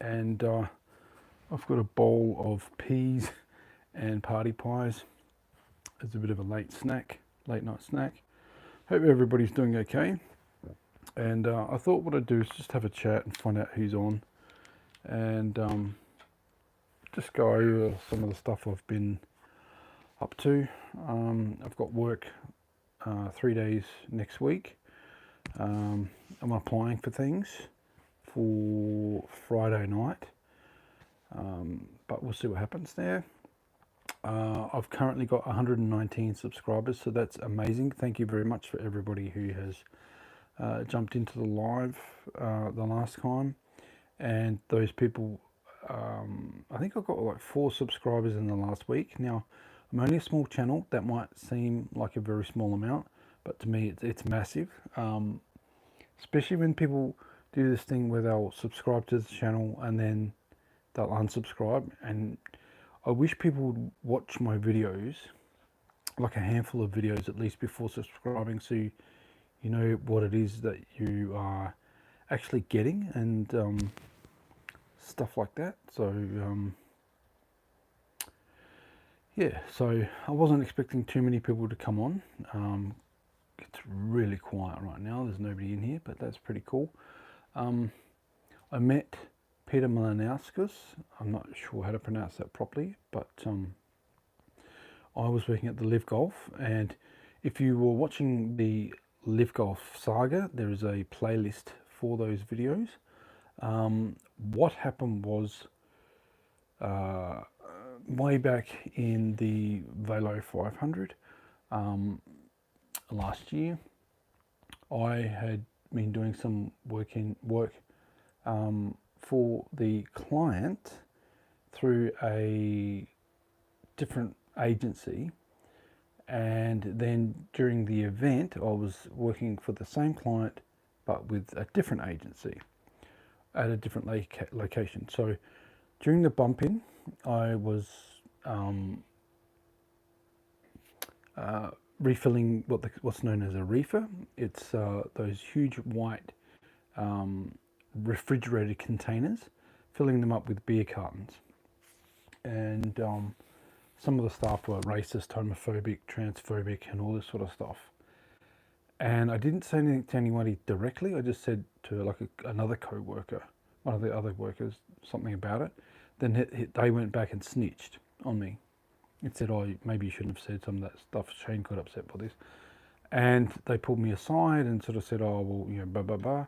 and I've got a bowl of peas and party pies as a bit of a late night snack. Hope everybody's doing okay. And I thought what I'd do is just have a chat and find out who's on, and just go over some of the stuff I've been up to. I've got work 3 days next week. I'm applying for things for Friday night, but we'll see what happens there. I've currently got 119 subscribers, so that's amazing. Thank you very much for everybody who has jumped into the live the last time, and those people. I think I've got like 4 subscribers in the last week. Now, I'm only a small channel. That might seem like a very small amount, but to me, it's massive. Especially when people do this thing where they'll subscribe to the channel and then they'll unsubscribe. And I wish people would watch my videos, like a handful of videos at least, before subscribing, so you know what it is that you are actually getting, and stuff like that. So yeah, so I wasn't expecting too many people to come on. It's really quiet right now. There's nobody in here, but that's pretty cool. I met Peter Malinauskas. I'm not sure how to pronounce that properly, but I was working at the Live Golf, and if you were watching the Live Golf saga, there is a playlist for those videos. What happened was, way back in the Velo 500 last year, I had been doing some work for the client through a different agency, and then during the event I was working for the same client but with a different agency at a different location. So during the bump in, I was refilling what's known as a reefer. It's those huge white refrigerated containers, filling them up with beer cartons. And some of the staff were racist, homophobic, transphobic, and all this sort of stuff. And I didn't say anything to anybody directly. I just said to like another co-worker, one of the other workers, something about it. Then they went back and snitched on me. It said, "Oh, maybe you shouldn't have said some of that stuff. Shane got upset by this." And they pulled me aside and sort of said, "Oh, well, you know, blah, blah, blah."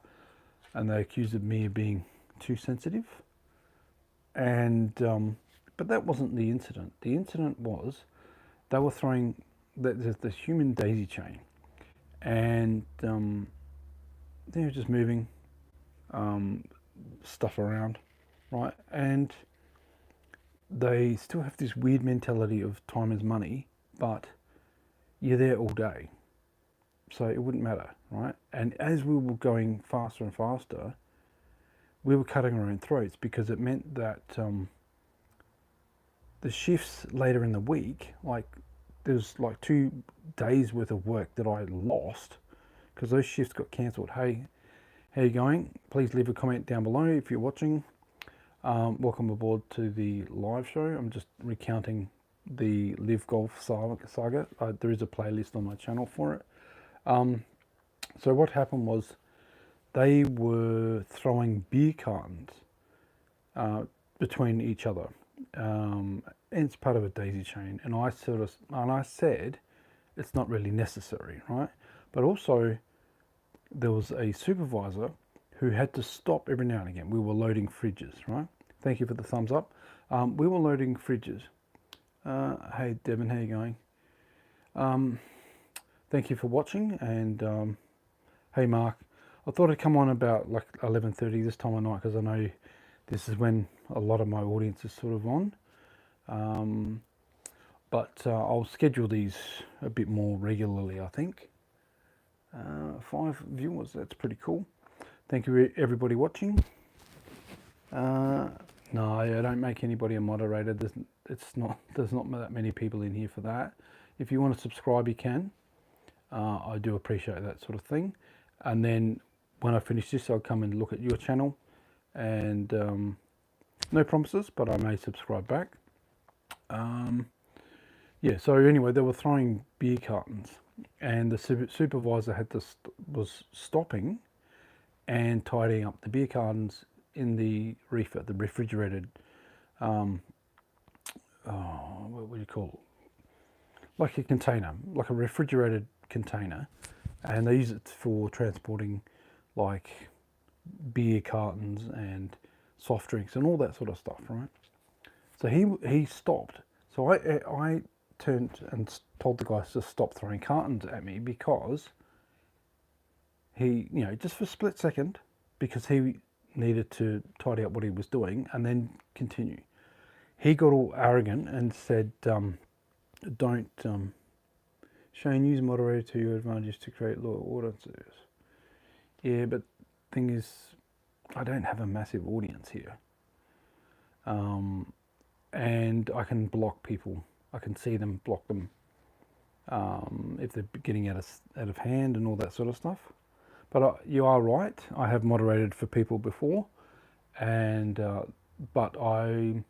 And they accused me of being too sensitive. And but that wasn't the incident. The incident was they were throwing this human daisy chain, and they were just moving stuff around, right? And they still have this weird mentality of time is money, but you're there all day, so it wouldn't matter, right? And as we were going faster and faster, we were cutting our own throats, because it meant that the shifts later in the week, like there's like 2 days worth of work that I lost because those shifts got cancelled. Hey, how you going? Please leave a comment down below if you're watching. Welcome aboard to the live show. I'm just recounting the Live Golf saga. There is a playlist on my channel for it. So what happened was they were throwing beer cartons between each other. And it's part of a daisy chain. And I said, it's not really necessary, right? But also, there was a supervisor who had to stop every now and again. We were loading fridges, right? Thank you for the thumbs up. We were loading fridges. Hey, Devin, how you going? Thank you for watching. And hey, Mark. I thought I'd come on about like 11:30 this time of night, because I know this is when a lot of my audience is sort of on. But I'll schedule these a bit more regularly, I think. 5 viewers, that's pretty cool. Thank you everybody watching. No, I don't make anybody a moderator. There's not that many people in here for that. If you want to subscribe, you can. I do appreciate that sort of thing. And then when I finish this, I'll come and look at your channel and No promises, but I may subscribe back. Yeah, so anyway, they were throwing beer cartons, and the supervisor was stopping and tidying up the beer cartons in the reefer, the refrigerated, what do you call it? Like a container, like a refrigerated container, and they use it for transporting like beer cartons and soft drinks and all that sort of stuff, right? So he stopped. So I turned and told the guys to stop throwing cartons at me, because he, just for a split second, because he needed to tidy up what he was doing and then continue. He got all arrogant and said, don't, Shane, use moderator to your advantage to create loyal audiences. Yeah, but thing is, I don't have a massive audience here. And I can block people. I can see them, block them, if they're getting out of hand and all that sort of stuff. But you are right. I have moderated for people before, and but I'm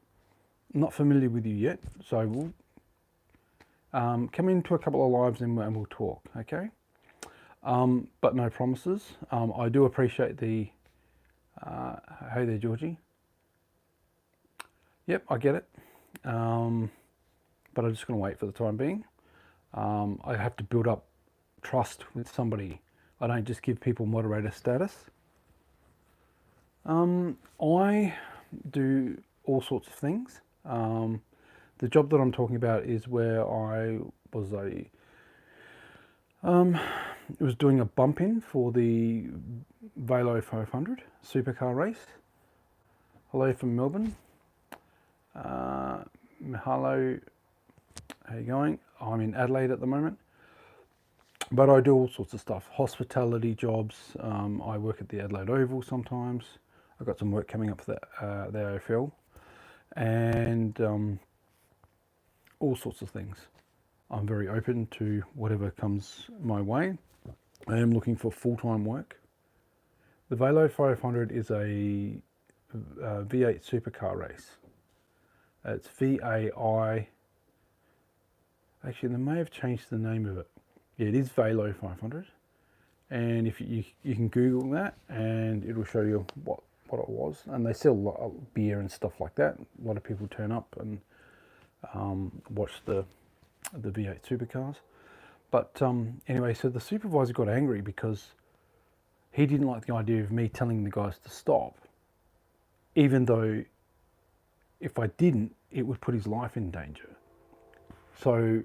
not familiar with you yet. So we'll come into a couple of lives and we'll talk. Okay. But no promises. I do appreciate the. Hey there, Georgie. Yep, I get it. But I'm just going to wait for the time being. I have to build up trust with somebody. I don't just give people moderator status. I do all sorts of things. The job that I'm talking about is where I was doing a bump in for the Velo 500 supercar race. Hello from Melbourne. Hello, how you going? I'm in Adelaide at the moment, but I do all sorts of stuff, hospitality jobs. I work at the Adelaide Oval sometimes. I've got some work coming up for the AFL, and all sorts of things. I'm very open to whatever comes my way. I am looking for full-time work. The Velo 500 is a V8 supercar race. It's VAI. Actually, they may have changed the name of it. Yeah, it is Velo 500. And if you can Google that, and it'll show you what it was. And they sell a lot of beer and stuff like that. A lot of people turn up and watch the V8 supercars. But anyway, so the supervisor got angry because he didn't like the idea of me telling the guys to stop, even though if I didn't, it would put his life in danger. So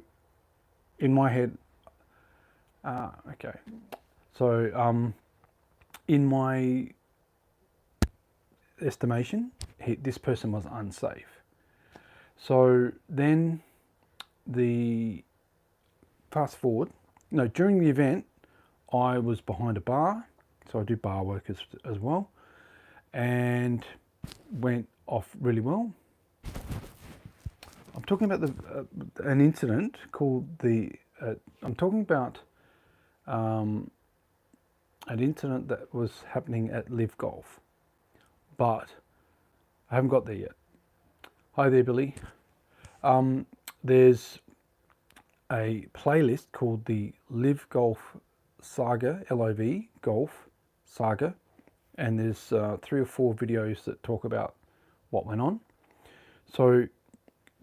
in my head, okay. So in my estimation, this person was unsafe. So then fast forward, during the event, I was behind a bar, so I do bar work as well, and went off really well. I'm talking about an incident called I'm talking about an incident that was happening at Live Golf, but I haven't got there yet. Hi there, Billy. There's a playlist called the Live Golf Saga, LIV Golf Saga, and there's 3 or 4 videos that talk about what went on. So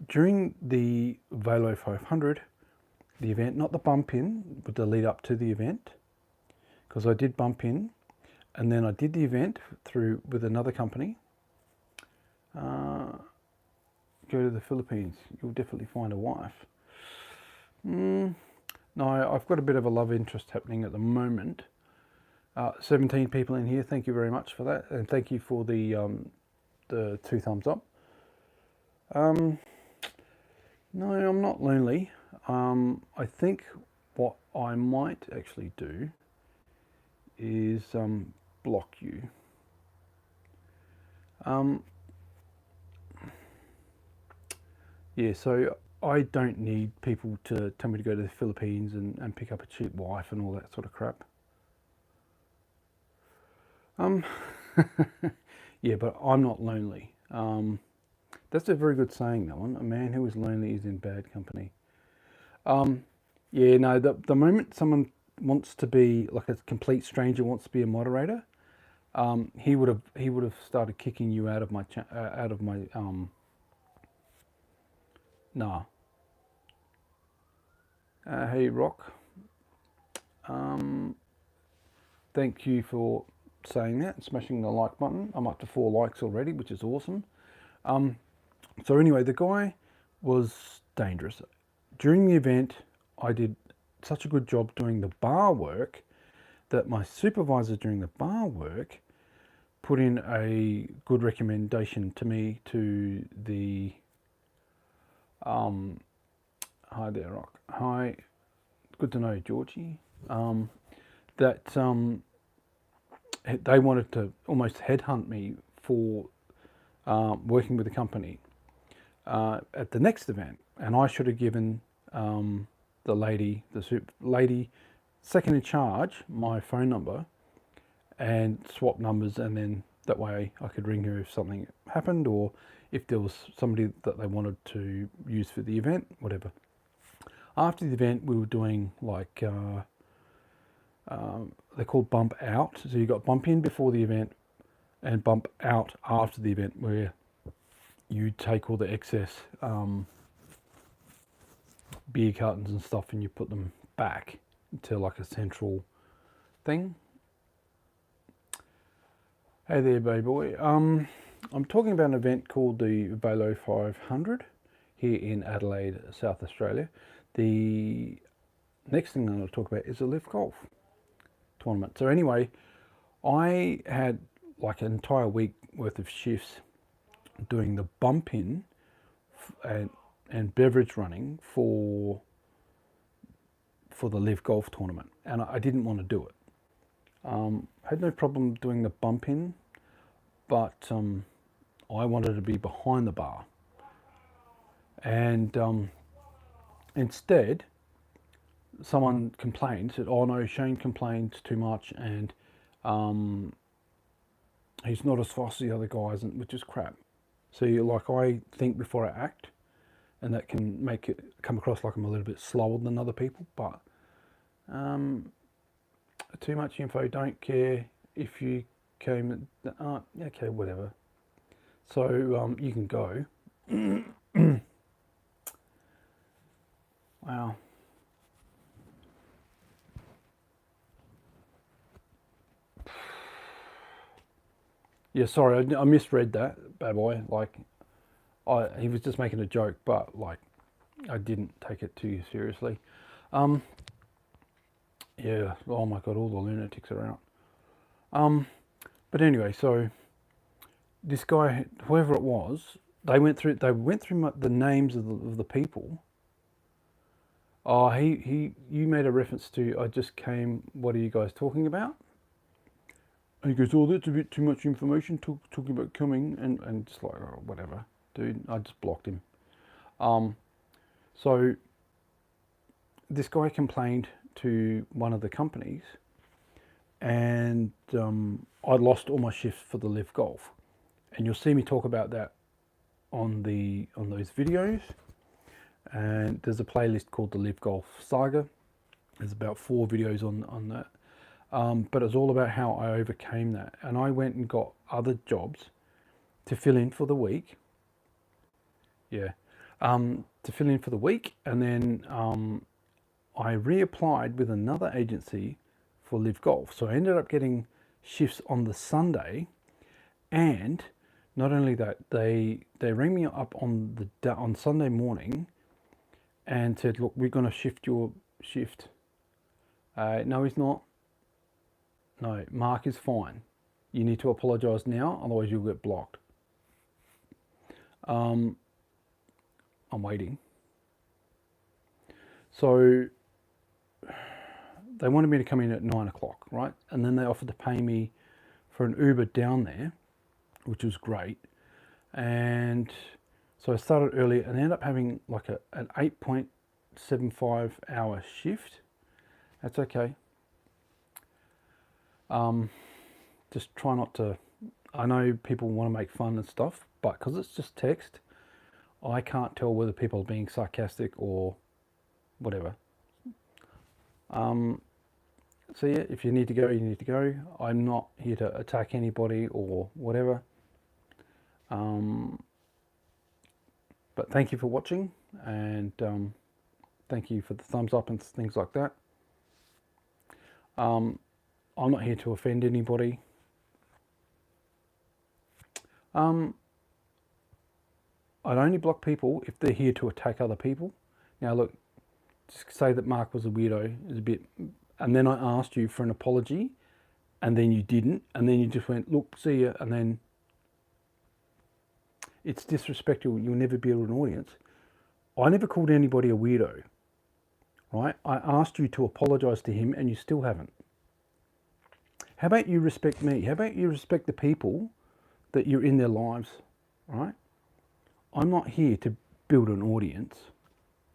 during the Velo 500, the event, not the bump in, but the lead up to the event, because I did bump in, and then I did the event with another company. Go to the Philippines, you'll definitely find a wife. No, I've got a bit of a love interest happening at the moment. 17 people in here, thank you very much for that, and thank you for the 2 thumbs up. No, I'm not lonely. I think what I might actually do is block you. Yeah, so I don't need people to tell me to go to the Philippines and pick up a cheap wife and all that sort of crap. Yeah, but I'm not lonely. That's a very good saying, that one. A man who is lonely is in bad company. Yeah, no, the moment someone wants to be like a complete stranger wants to be a moderator, he would have started kicking you out of my nah. Hey Rock, thank you for saying that and smashing the like button. I'm up to 4 likes already, which is awesome. So anyway, the guy was dangerous. During the event, I did such a good job doing the bar work that my supervisor during the bar work put in a good recommendation to me to the hi there, Rock. Hi, good to know, Georgie. That they wanted to almost headhunt me for working with the company at the next event, and I should have given the lady, lady second in charge, my phone number and swap numbers, and then that way I could ring her if something happened or if there was somebody that they wanted to use for the event, whatever. After the event, we were doing like they're called bump out. So you got bump in before the event and bump out after the event, where you take all the excess beer cartons and stuff and you put them back to like a central thing. Hey there, baby boy. I'm talking about an event called the Velo 500 here in Adelaide, South Australia. The next thing I'm going to talk about is a lift golf tournament. So anyway, I had like an entire week worth of shifts doing the bump in and beverage running for the live golf tournament, and I didn't want to do it. I had no problem doing the bump in, but I wanted to be behind the bar, and instead someone complained, said, oh no, Shane complains too much, and he's not as fast as the other guys, which is crap. So like, I think before I act, and that can make it come across like I'm a little bit slower than other people, but too much info, don't care if you came, okay, whatever. So you can go. Wow. Yeah, sorry, I misread that, bad boy. Like, he was just making a joke, but like, I didn't take it too seriously. Yeah, oh my god, all the lunatics are out. But anyway, so this guy, whoever it was, they went through the names of the people. Oh, you made a reference to, I just came, what are you guys talking about? And he goes, oh, that's a bit too much information, talking about coming, and just like, oh, whatever, dude, I just blocked him. So this guy complained to one of the companies, and I lost all my shifts for the live golf, and you'll see me talk about that on those videos. And there's a playlist called the Live Golf Saga. There's about 4 videos on that. But it's all about how I overcame that. And I went and got other jobs to fill in for the week. Yeah. To fill in for the week. And then I reapplied with another agency for Live Golf. So I ended up getting shifts on the Sunday. And not only that, they rang me up on Sunday morning and said, look, we're going to shift your shift. No, he's not. No, Mark is fine. You need to apologise now, otherwise you'll get blocked. I'm waiting. So they wanted me to come in at 9 o'clock, right? And then they offered to pay me for an Uber down there, which was great. And so I started early and ended up having like an 8.75 hour shift. That's okay. Just try not to I know people want to make fun and stuff, but because it's just text, I can't tell whether people are being sarcastic or whatever. So yeah, if you need to go, you need to go. I'm not here to attack anybody or whatever. But thank you for watching, and thank you for the thumbs up and things like that. I'm not here to offend anybody. I'd only block people if they're here to attack other people. Now look, just say that Mark was a weirdo is a bit, and then I asked you for an apology, and then you didn't, and then you just went, look, see ya, and then it's disrespectful. You'll never be an audience. I never called anybody a weirdo, right? I asked you to apologize to him, and you still haven't. How about you respect me? How about you respect the people that you're in their lives, right? I'm not here to build an audience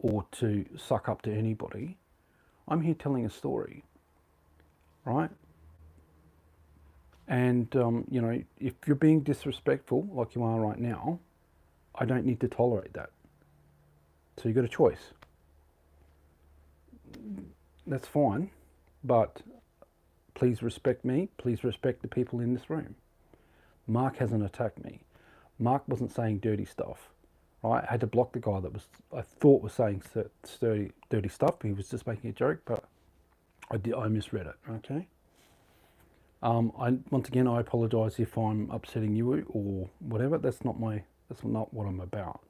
or to suck up to anybody. I'm here telling a story, right? And, you know, if you're being disrespectful like you are right now, I don't need to tolerate that. So you've got a choice. That's fine, but please respect me. Please respect the people in this room. Mark hasn't attacked me. Mark wasn't saying dirty stuff, right? I had to block the guy that I thought was saying dirty stuff. He was just making a joke, but I misread it, okay? Once again, I apologise if I'm upsetting you or whatever. That's not what I'm about.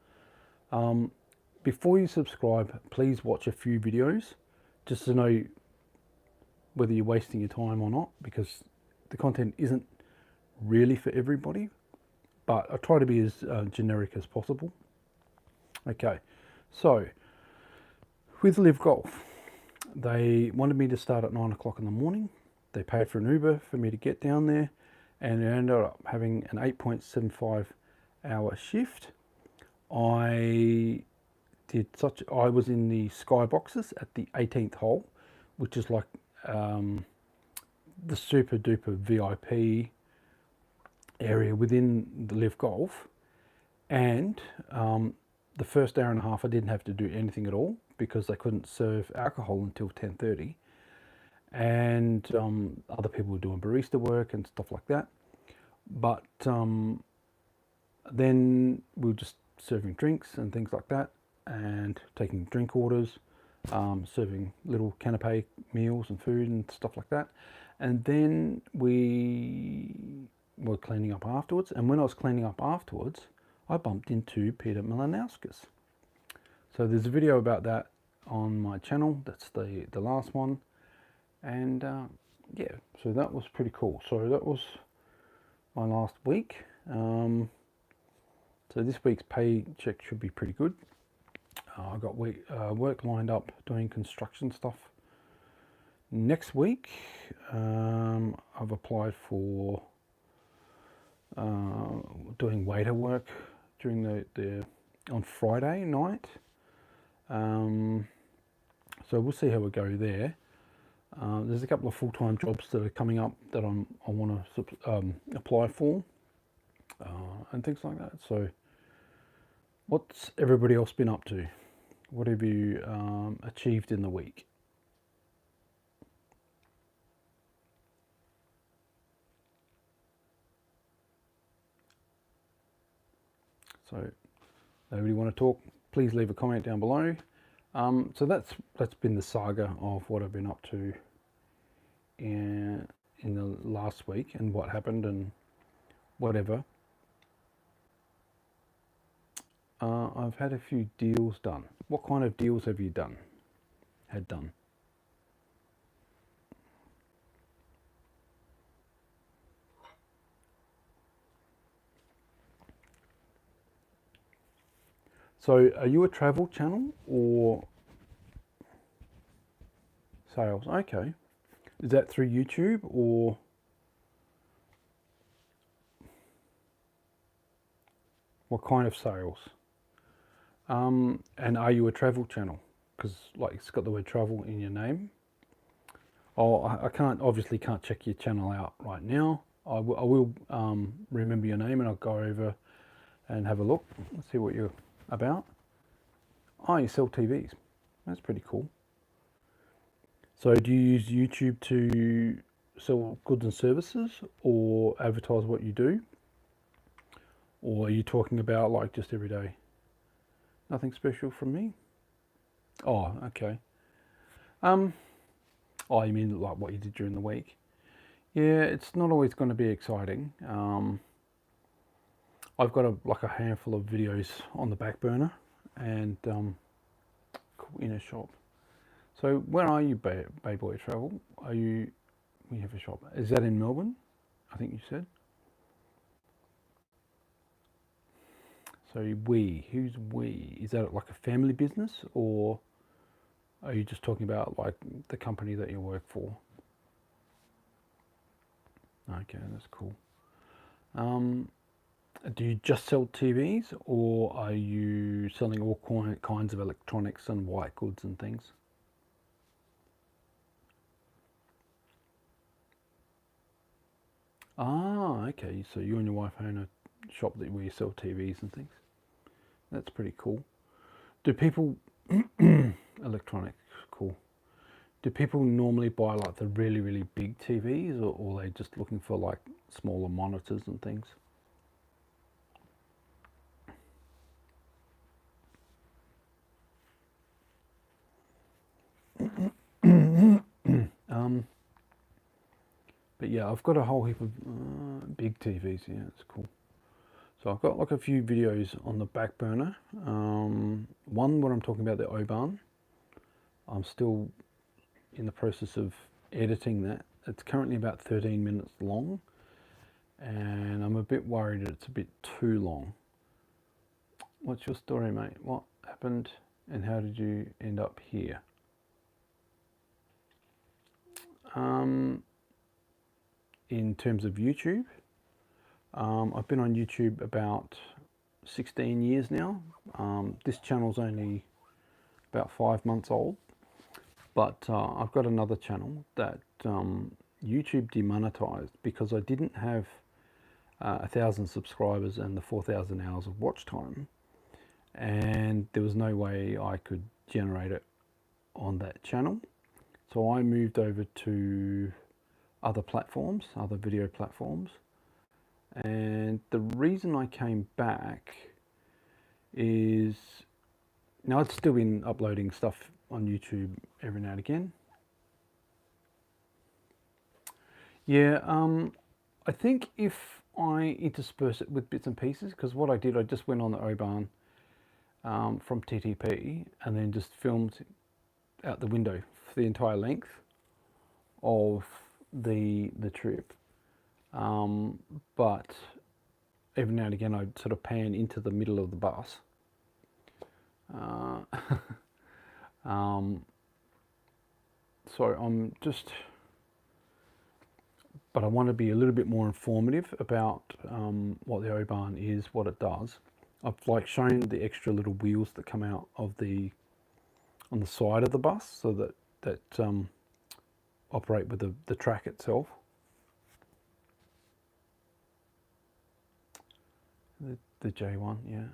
Before you subscribe, please watch a few videos just to know whether you're wasting your time or not, because the content isn't really for everybody, but I try to be as generic as possible. Okay, so with Live Golf, they wanted me to start at 9 o'clock in the morning. They paid for an Uber for me to get down there, and I ended up having an 8.75 hour shift. I was in the sky boxes at the 18th hole, which is like the super duper VIP area within the Live Golf. And the first hour and a half I didn't have to do anything at all because they couldn't serve alcohol until 10:30, and other people were doing barista work and stuff like that. But then we were just serving drinks and things like that, and taking drink orders, serving little canapé meals and food and stuff like that. And then we were cleaning up afterwards, and when I was cleaning up afterwards, I bumped into Peter Malinauskas. So there's a video about that on my channel. That's the last one. And yeah, so that was pretty cool. So that was my last week. So this week's paycheck should be pretty good. I've got work lined up doing construction stuff. Next week, I've applied for doing waiter work during on Friday night. So we'll see how we go there. There's a couple of full-time jobs that are coming up that I want to apply for, and things like that. So what's everybody else been up to? What have you achieved in the week? So nobody want to talk? Please leave a comment down below. So that's been the saga of what I've been up to in the last week and what happened and whatever. I've had a few deals done. What kind of deals have you done? Had done? So are you a travel channel or sales? Okay. Is that through YouTube or what kind of sales? And are you a travel channel? Because like it's got the word travel in your name. Oh, I obviously can't check your channel out right now, I will remember your name and I'll go over and have a look and see what you're about. Oh, you sell TVs. That's pretty cool. So do you use YouTube to sell goods and services or advertise what you do? Or are you talking about like just every day? Nothing special from me? Oh, okay. Um, oh, you mean like what you did during the week? Yeah, it's not always going to be exciting. I've got like a handful of videos on the back burner and in a shop. So where are you, Bay Boy Travel? Are you? We have a shop. Is that in Melbourne? I think you said. So we, who's we? Is that like a family business, or are you just talking about like the company that you work for? Okay, that's cool. Do you just sell TVs, or are you selling all kinds of electronics and white goods and things? Ah, okay. So you and your wife own a shop where you sell TVs and things. That's pretty cool. Do people electronics cool? Do people normally buy like the really really big TVs, or are they just looking for like smaller monitors and things? Um, but yeah, I've got a whole heap of big TVs. Yeah, it's cool. So I've got like a few videos on the back burner. One where I'm talking about the O-Bahn. I'm still in the process of editing that. It's currently about 13 minutes long, and I'm a bit worried that it's a bit too long. What's your story, mate? What happened, and how did you end up here? Um, in terms of YouTube, I've been on YouTube about 16 years now. This channel's only about 5 months old, but I've got another channel that YouTube demonetized because I didn't have 1,000 subscribers and the 4,000 hours of watch time, and there was no way I could generate it on that channel. So I moved over to other platforms, other video platforms, and the reason I came back is now I'd still been uploading stuff on YouTube every now and again. Yeah, I think if I intersperse it with bits and pieces, because what I did, I just went on the O-Bahn from TTP and then just filmed out the window for the entire length of the trip. But every now and again, I'd sort of pan into the middle of the bus. So I'm just, but I want to be a little bit more informative about what the O-Bahn is, what it does. I've like shown the extra little wheels that come out of on the side of the bus, so that operate with the track itself. The J1, yeah.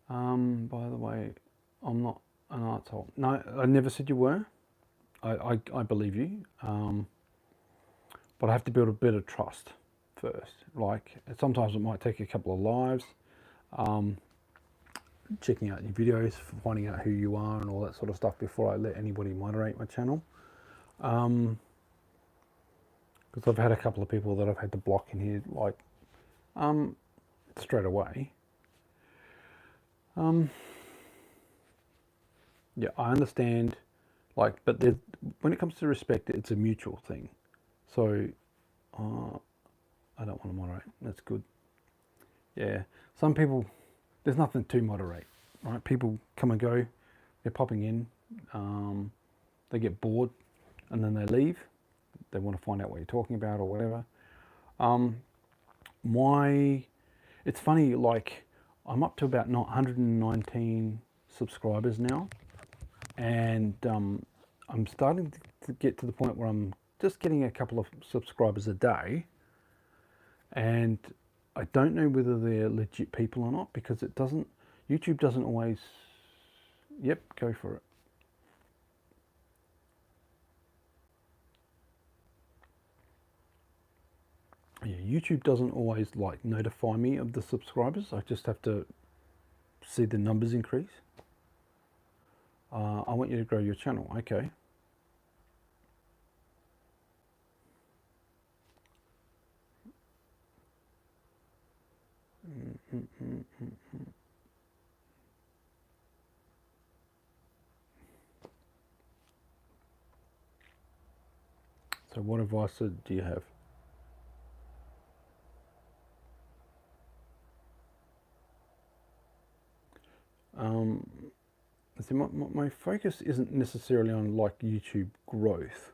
By the way, I'm not an arsehole. No, I never said you were. I believe you. But I have to build a bit of trust first. Like sometimes it might take a couple of lives, checking out your videos, finding out who you are and all that sort of stuff before I let anybody moderate my channel. Because I've had a couple of people that I've had to block in here, like straight away. Yeah, I understand. Like, but when it comes to respect, it's a mutual thing. So I don't want to moderate. That's good. Yeah, some people, there's nothing to moderate, right? People come and go. They're popping in. They get bored, and then they leave. They want to find out what you're talking about or whatever. It's funny, like I'm up to about 119 subscribers now, and I'm starting to get to the point where I'm just getting a couple of subscribers a day, And I don't know whether they're legit people or not, because YouTube doesn't always, yep, go for it. Yeah, YouTube doesn't always like notify me of the subscribers. I just have to see the numbers increase. I want you to grow your channel. Okay. So what advice do you have? See, my focus isn't necessarily on like YouTube growth.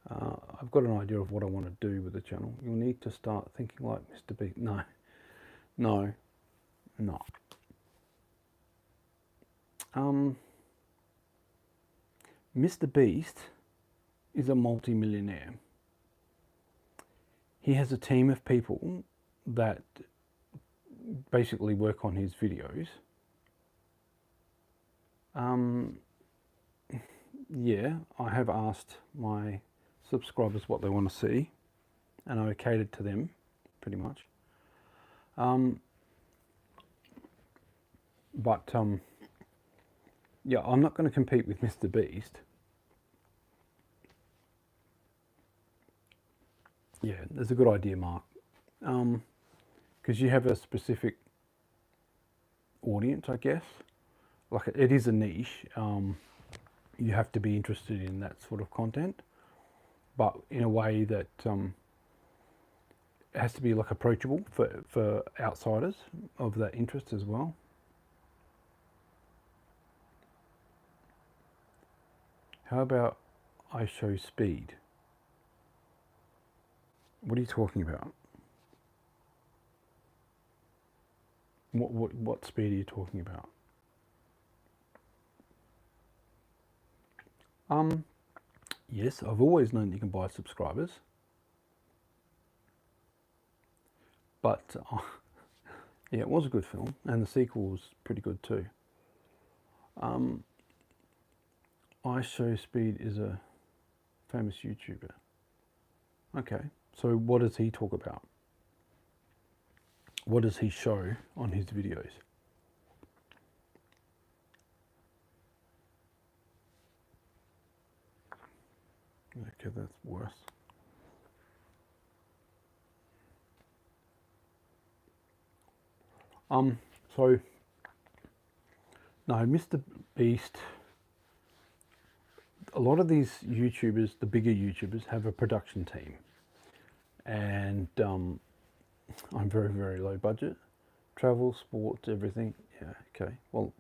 I've got an idea of what I want to do with the channel. You'll need to start thinking like Mr. Beast. No, no, no. Mr. Beast is a multi-millionaire. He has a team of people that basically work on his videos. Yeah, I have asked my subscribers what they want to see, and I catered to them pretty much. Yeah, I'm not going to compete with Mr. Beast. Yeah, that's a good idea, Mark. Because you have a specific audience, I guess. Like, it is a niche. You have to be interested in that sort of content, but in a way that it has to be like approachable for outsiders of that interest as well. How about I show speed? What are you talking about? What speed are you talking about? Yes, I've always known you can buy subscribers, but yeah, it was a good film, and the sequel was pretty good too. I Show Speed is a famous YouTuber. Okay, so what does he talk about? What does he show on his videos? Okay, that's worse. So no, Mr. Beast. A lot of these YouTubers, the bigger YouTubers, have a production team, and I'm very, very low budget. Travel, sports, everything. Yeah, okay. Well,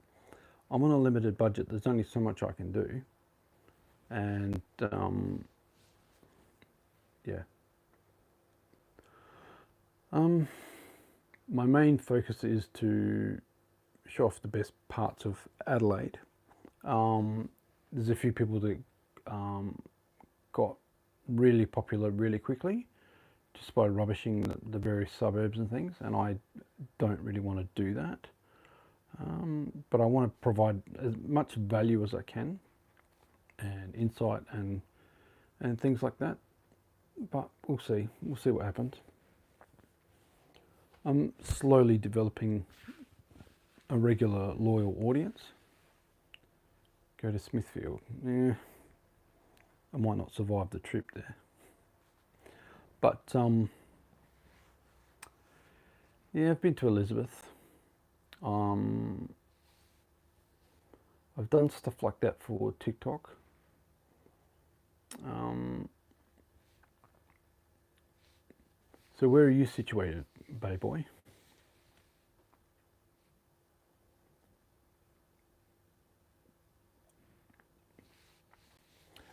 I'm on a limited budget. There's only so much I can do, and yeah. My main focus is to show off the best parts of Adelaide. There's a few people that got really popular really quickly just by rubbishing the various suburbs and things, and I don't really want to do that. But I want to provide as much value as I can, and insight and things like that. But we'll see what happens. I'm slowly developing a regular loyal audience. Go to Smithfield. Yeah, I might not survive the trip there. But yeah, I've been to Elizabeth. I've done stuff like that for TikTok. So where are you situated, Bay Boy?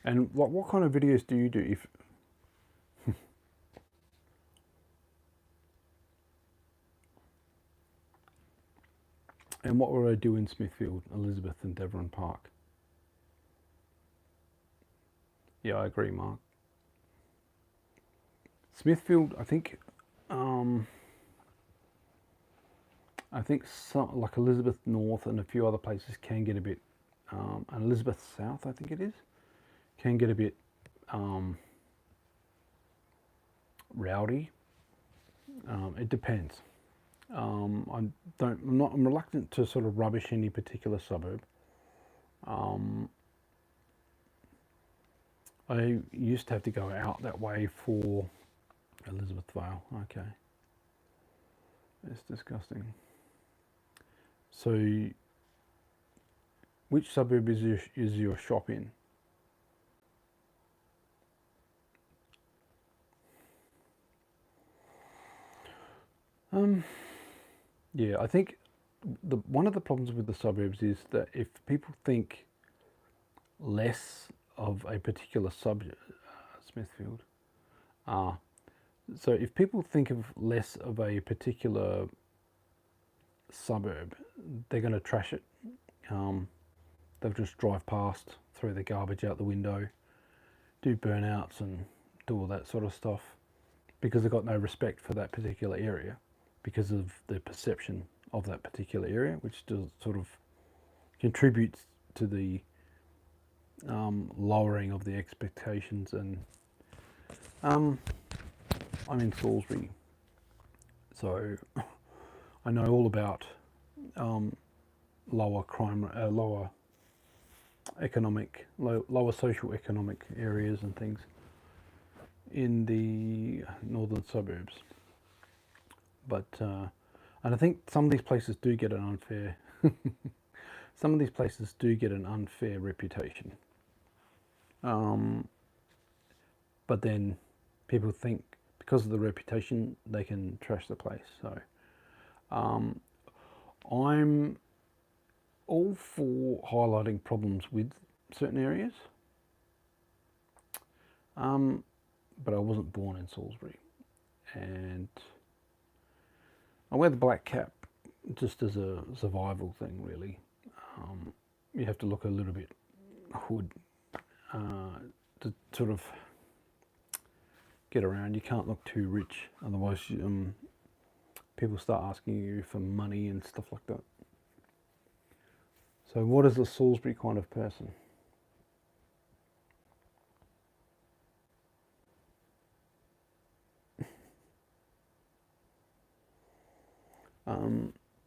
And what kind of videos do you do? If and what would I do in Smithfield, Elizabeth, and Deveron Park? Yeah, I agree, Mark. Smithfield, I think Um, I think some, like Elizabeth North and a few other places can get a bit, and Elizabeth South, I think it is, can get a bit rowdy. It depends. I'm reluctant to sort of rubbish any particular suburb. I used to have to go out that way for Elizabeth Vale. Okay, it's disgusting. So, which suburb is your shop in? Yeah, I think one of the problems with the suburbs is that if people think less of a particular suburb, Smithfield. So if people think of less of a particular suburb, they're going to trash it. They'll just drive past, throw the garbage out the window, do burnouts and do all that sort of stuff because they've got no respect for that particular area because of the perception of that particular area, which does sort of contributes to the lowering of the expectations. And I'm in Salisbury, so I know all about lower crime, lower economic, lower social economic areas and things in the northern suburbs. But and I think some of these places do get an unfair some of these places do get an unfair reputation. But then people think because of the reputation they can trash the place. So I'm all for highlighting problems with certain areas, but I wasn't born in Salisbury, and I wear the black cap just as a survival thing, really. You have to look a little bit hood to sort of get around. You can't look too rich, otherwise people start asking you for money and stuff like that. So what is a Salisbury kind of person?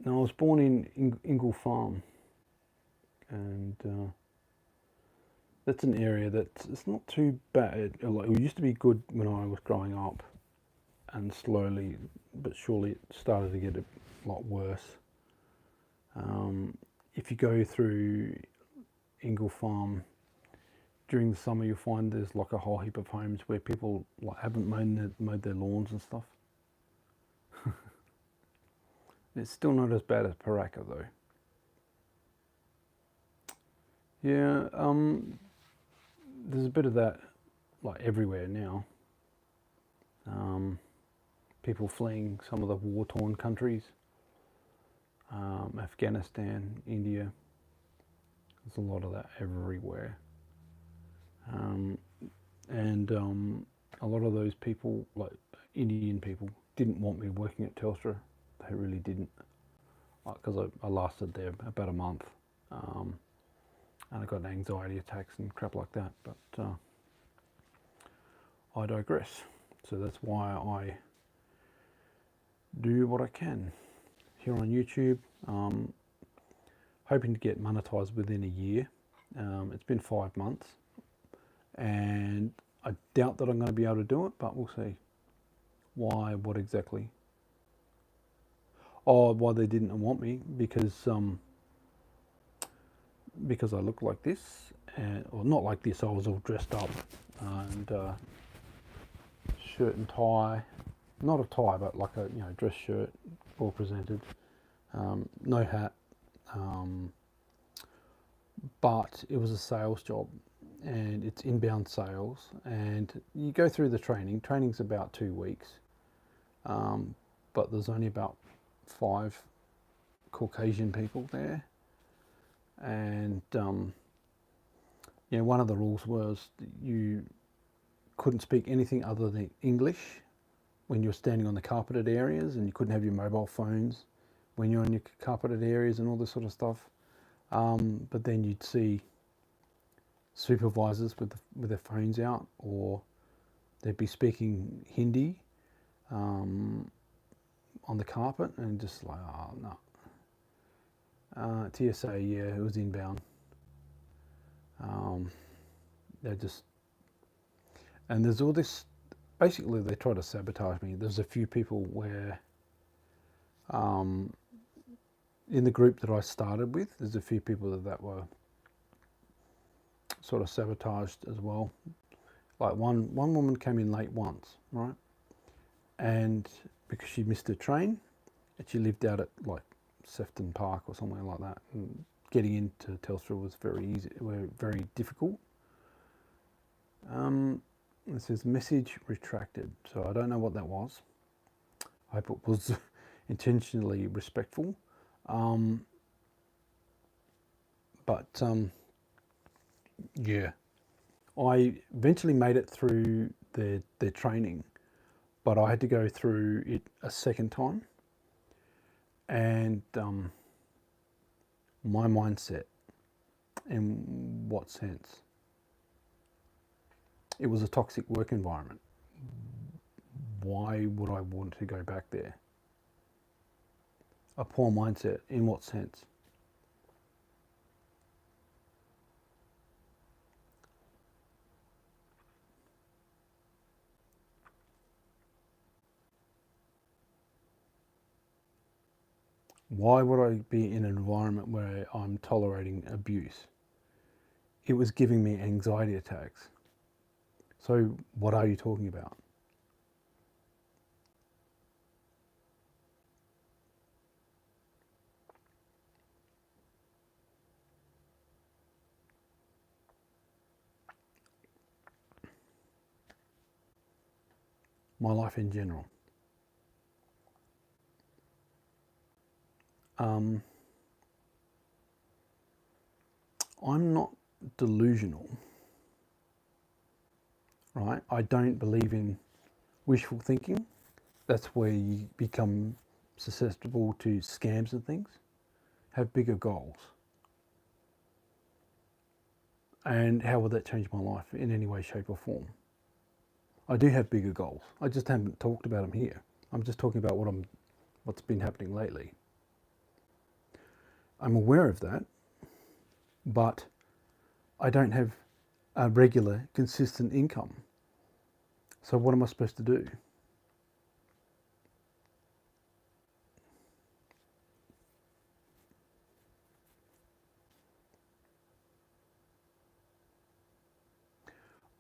Now I was born in Ingle Farm, and that's an area that it's not too bad. Like, it used to be good when I was growing up, and slowly but surely it started to get a lot worse. If you go through Ingle Farm during the summer, you'll find there's like a whole heap of homes where people like haven't mowed their lawns and stuff. It's still not as bad as Paraka though. Yeah, there's a bit of that like everywhere now. People fleeing some of the war-torn countries, Afghanistan, India. There's a lot of that everywhere. And a lot of those people, like Indian people, didn't want me working at Telstra. They really didn't, because I lasted there about a month, and I got anxiety attacks and crap like that. But I digress. So that's why I do what I can here on YouTube. Hoping to get monetized within a year. It's been 5 months, and I doubt that I'm going to be able to do it, but we'll see. Why? What exactly? Oh, why they didn't want me? Because I look like this, or not like this. I was all dressed up and shirt and tie, not a tie, but like a dress shirt, all presented. No hat, but it was a sales job, and it's inbound sales, and you go through the training. Training's about 2 weeks, but there's only about 5 Caucasian people there, and one of the rules was you couldn't speak anything other than English when you're standing on the carpeted areas and you couldn't have your mobile phones when you're on your carpeted areas and all this sort of stuff. But then you'd see supervisors with their phones out, or they'd be speaking Hindi on the carpet, and just like, oh no. TSA, yeah, it was inbound. They're just, and there's all this, basically they try to sabotage me. There's a few people where, in the group that I started with, there's a few people that were sort of sabotaged as well. Like one woman came in late once, right? And because she missed her train, and she lived out at like Sefton Park or somewhere like that, and getting into Telstra was very difficult. It says message retracted, so I don't know what that was. I hope it was intentionally respectful. Yeah, I eventually made it through their training, but I had to go through it a second time. And my mindset, in what sense? It was a toxic work environment. Why would I want to go back there? A poor mindset, in what sense? Why would I be in an environment where I'm tolerating abuse? It was giving me anxiety attacks. So what are you talking about? My life in general. I'm not delusional, right? I don't believe in wishful thinking. That's where you become susceptible to scams and things. Have bigger goals. And how would that change my life in any way, shape or form? I do have bigger goals. I just haven't talked about them here. I'm just talking about what's been happening lately. I'm aware of that, but I don't have a regular, consistent income. So what am I supposed to do?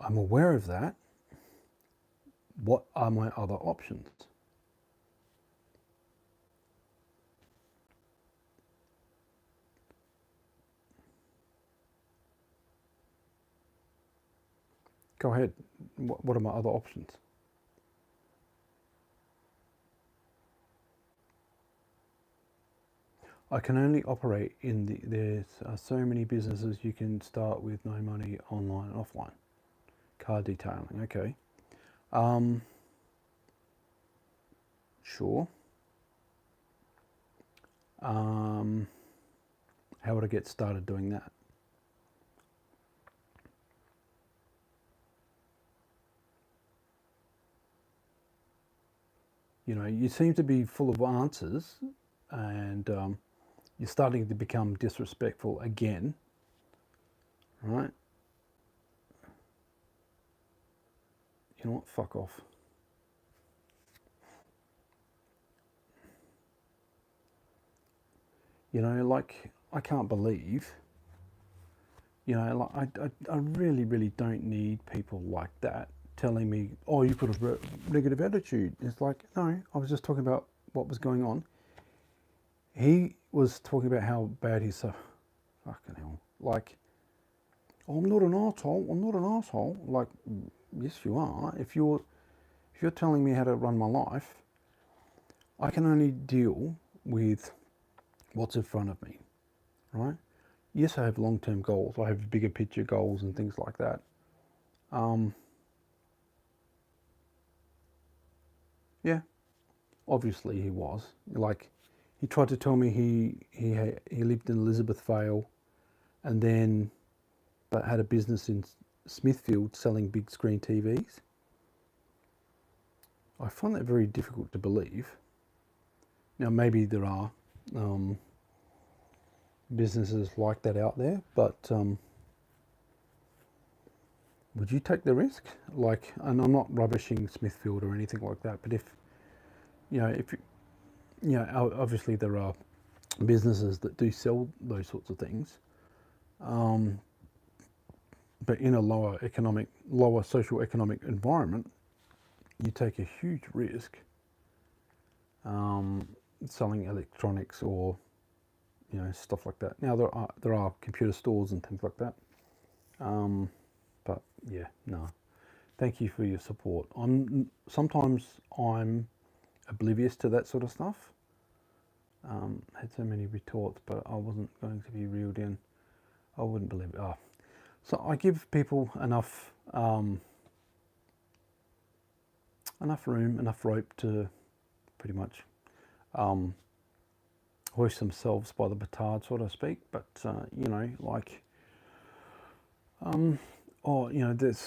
I'm aware of that. What are my other options? Go ahead. What are my other options? I can only operate in there's so many businesses you can start with no money, online and offline. Car detailing, okay. Sure. How would I get started doing that? You know, you seem to be full of answers, and you're starting to become disrespectful again, right? You know what? Fuck off. You know, like, I can't believe, you know, like, I really, really don't need people like that telling me, oh, you've got a negative attitude. It's like, no, I was just talking about what was going on. He was talking about how bad he's so, fucking hell. Like, oh, I'm not an asshole. I'm not an asshole. Like, yes, you are. If you're telling me how to run my life, I can only deal with what's in front of me, right? Yes, I have long-term goals. I have bigger picture goals and things like that. Yeah, obviously he was. Like, he tried to tell me he lived in Elizabeth Vale, and then but had a business in Smithfield selling big screen TVs. I find that very difficult to believe. Now, maybe there are businesses like that out there, but would you take the risk? Like, and I'm not rubbishing Smithfield or anything like that, but if obviously there are businesses that do sell those sorts of things, but in a lower social economic environment, you take a huge risk selling electronics or stuff like that. Now there are computer stores and things like that, but yeah, no. Thank you for your support. Sometimes I'm oblivious to that sort of stuff. Had so many retorts, but I wasn't going to be reeled in. I wouldn't believe it. So I give people enough room, enough rope to pretty much hoist themselves by the petard, so to speak. But that's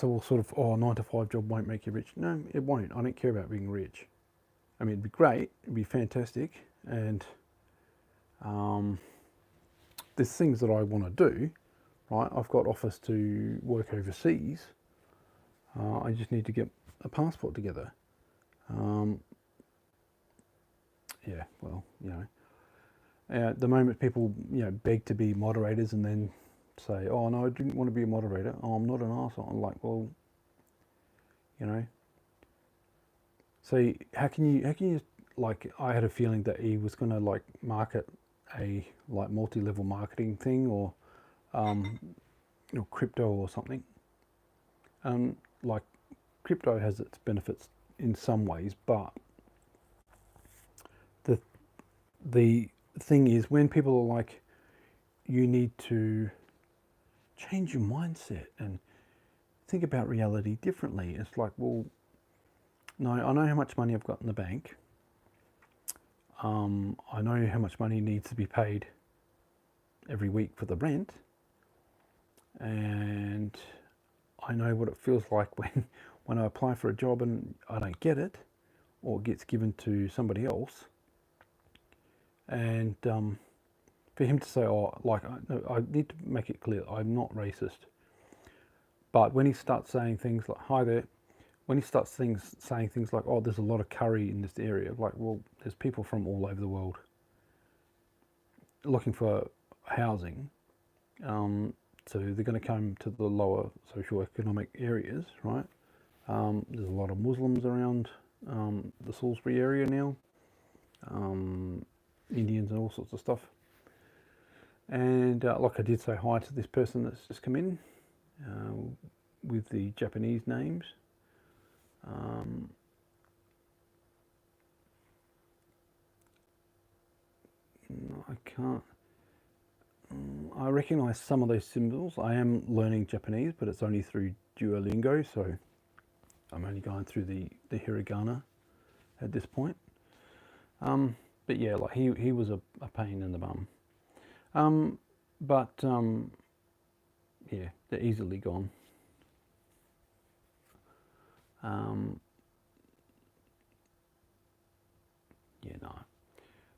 all sort of 9 to 5 job won't make you rich. No, it won't. I don't care about being rich. I mean, it'd be great, it'd be fantastic, and there's things that I want to do, right? I've got offers to work overseas. I just need to get a passport together. Yeah, well, at the moment people, beg to be moderators and then say, oh no, I didn't want to be a moderator. Oh, I'm not an arsehole. I'm like, well, so how can you, like, I had a feeling that he was going to like market a like multi-level marketing thing or crypto or something. Like, crypto has its benefits in some ways, but the thing is, when people are like, you need to change your mindset and think about reality differently. It's like, well, no, I know how much money I've got in the bank. I know how much money needs to be paid every week for the rent, and I know what it feels like when I apply for a job and I don't get it, or it gets given to somebody else. And for him to say, oh, like, I need to make it clear, I'm not racist. But when he starts saying things like, hi there, when he starts saying things like, oh, there's a lot of curry in this area, like, well, there's people from all over the world looking for housing. So they're going to come to the lower socio-economic areas, right? There's a lot of Muslims around the Salisbury area now, Indians and all sorts of stuff. And like, I did say hi to this person that's just come in with the Japanese names. I can't. I recognise some of those symbols. I am learning Japanese, but it's only through Duolingo, so I'm only going through the hiragana at this point. But yeah, like, he was a pain in the bum. Yeah, they're easily gone. Yeah, no.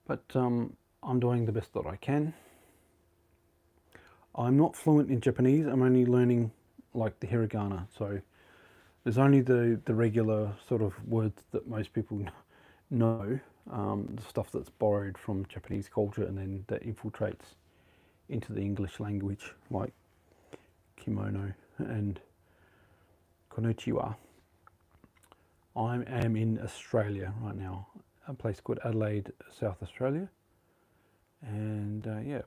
But I'm doing the best that I can. I'm not fluent in Japanese. I'm only learning like the hiragana. So there's only the regular sort of words that most people know, the stuff that's borrowed from Japanese culture and then that infiltrates into the English language, like kimono and konnichiwa. I am in Australia right now, a place called Adelaide, South Australia, and yeah.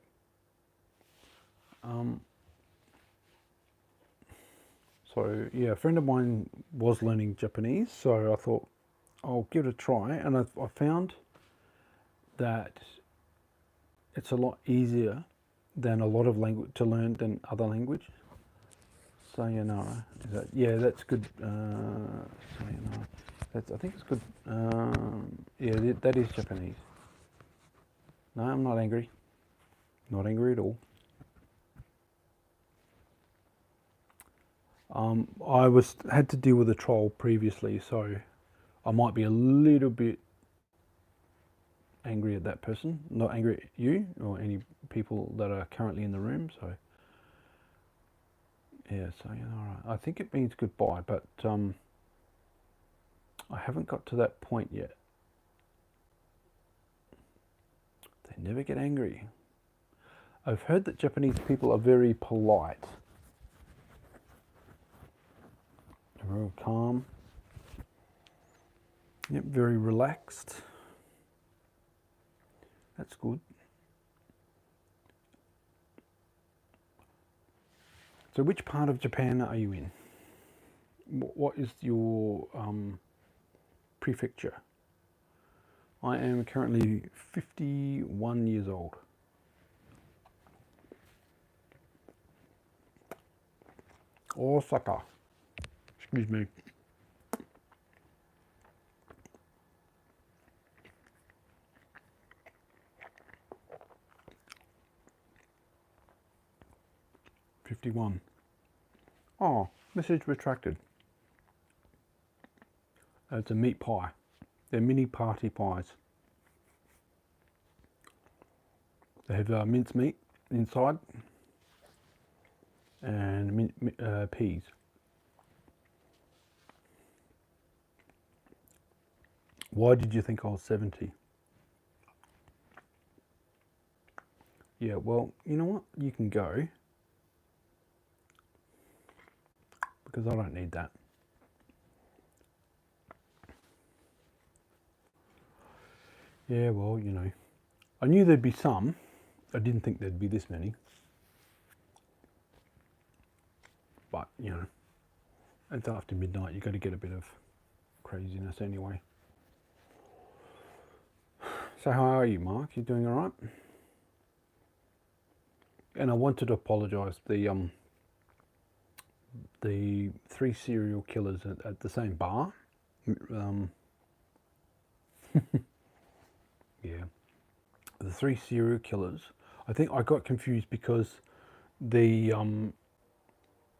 So yeah, a friend of mine was learning Japanese, so I thought I'll give it a try, and I found that it's a lot easier than a lot of language to learn than other language. Sayonara. Yeah, that's good. Sayonara. I think it's good. Yeah, that is Japanese. No, I'm not angry. Not angry at all. I had to deal with a troll previously, so I might be a little bit angry at that person. Not angry at you or any people that are currently in the room. So yeah, so yeah, all right. I think it means goodbye, but I haven't got to that point yet. They never get angry. I've heard that Japanese people are very polite. They're real calm. Yep, very relaxed. That's good. So which part of Japan are you in? What is your prefecture? I am currently 51 years old. Osaka. Excuse me. '51. Oh, message retracted. It's a meat pie. They're mini party pies. They have minced meat inside and peas. Why did you think I was 70? Yeah, well, you know what? You can go. Because I don't need that. Yeah, well, you know. I knew there'd be some. I didn't think there'd be this many. But, you know, it's after midnight. You've got to get a bit of craziness anyway. So how are you, Mark? You doing all right? And I wanted to apologise. The 3 serial killers at the same bar. Yeah, the 3 serial killers. I think I got confused because the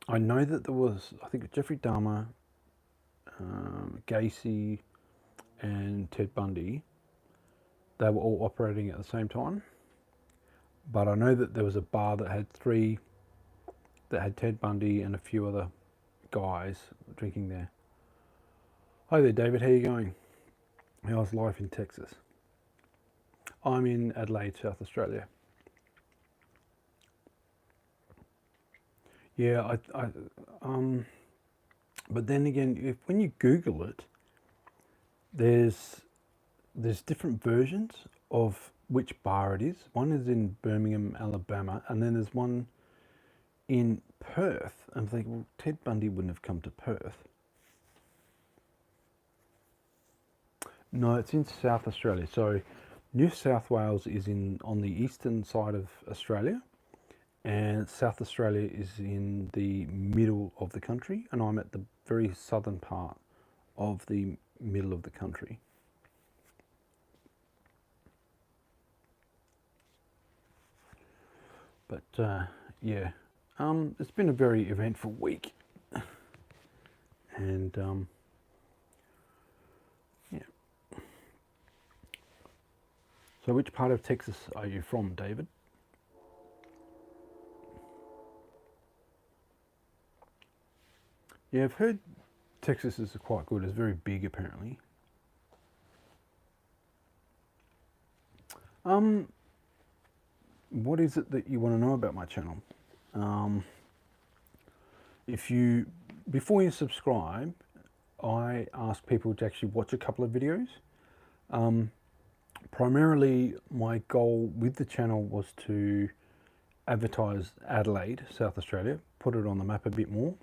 I know that there was, I think, Jeffrey Dahmer, Gacy, and Ted Bundy. They were all operating at the same time. But I know that there was a bar that had 3, that had Ted Bundy and a few other guys drinking there. Hi there, David. How you going? How's life in Texas? I'm in Adelaide, South Australia. Yeah, but then again, when you Google it, there's different versions of which bar it is. One is in Birmingham, Alabama, and then there's one in Perth. I'm thinking, well, Ted Bundy wouldn't have come to Perth. No, it's in South Australia. So New South Wales is on the eastern side of Australia, and South Australia is in the middle of the country, and I'm at the very southern part of the middle of the country. But yeah, it's been a very eventful week, and yeah. So which part of Texas are you from, David? Yeah, I've heard Texas is quite good. It's very big, apparently. What is it that you want to know about my channel? Before you subscribe, I ask people to actually watch a couple of videos. Primarily, my goal with the channel was to advertise Adelaide, South Australia, put it on the map a bit more,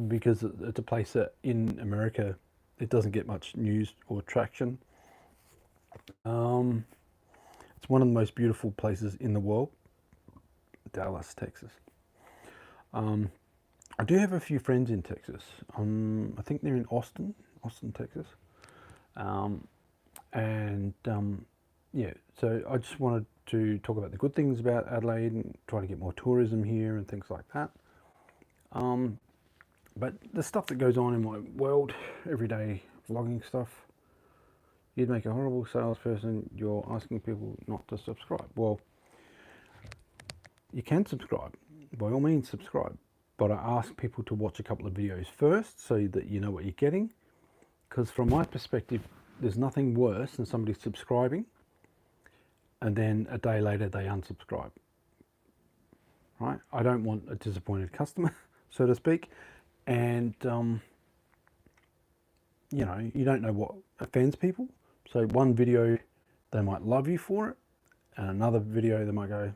because it's a place that in America it doesn't get much news or traction. It's one of the most beautiful places in the world, Dallas, Texas. I do have a few friends in Texas. I think they're in Austin, Texas. Yeah, so I just wanted to talk about the good things about Adelaide and try to get more tourism here and things like that. But the stuff that goes on in my world, everyday vlogging stuff, you'd make a horrible salesperson. You're asking people not to subscribe. Well, you can subscribe. By all means, subscribe. But I ask people to watch a couple of videos first so that you know what you're getting. Because from my perspective, there's nothing worse than somebody subscribing and then a day later they unsubscribe. Right? I don't want a disappointed customer, so to speak. And, you know, you don't know what offends people. So one video, they might love you for it. And another video, they might go,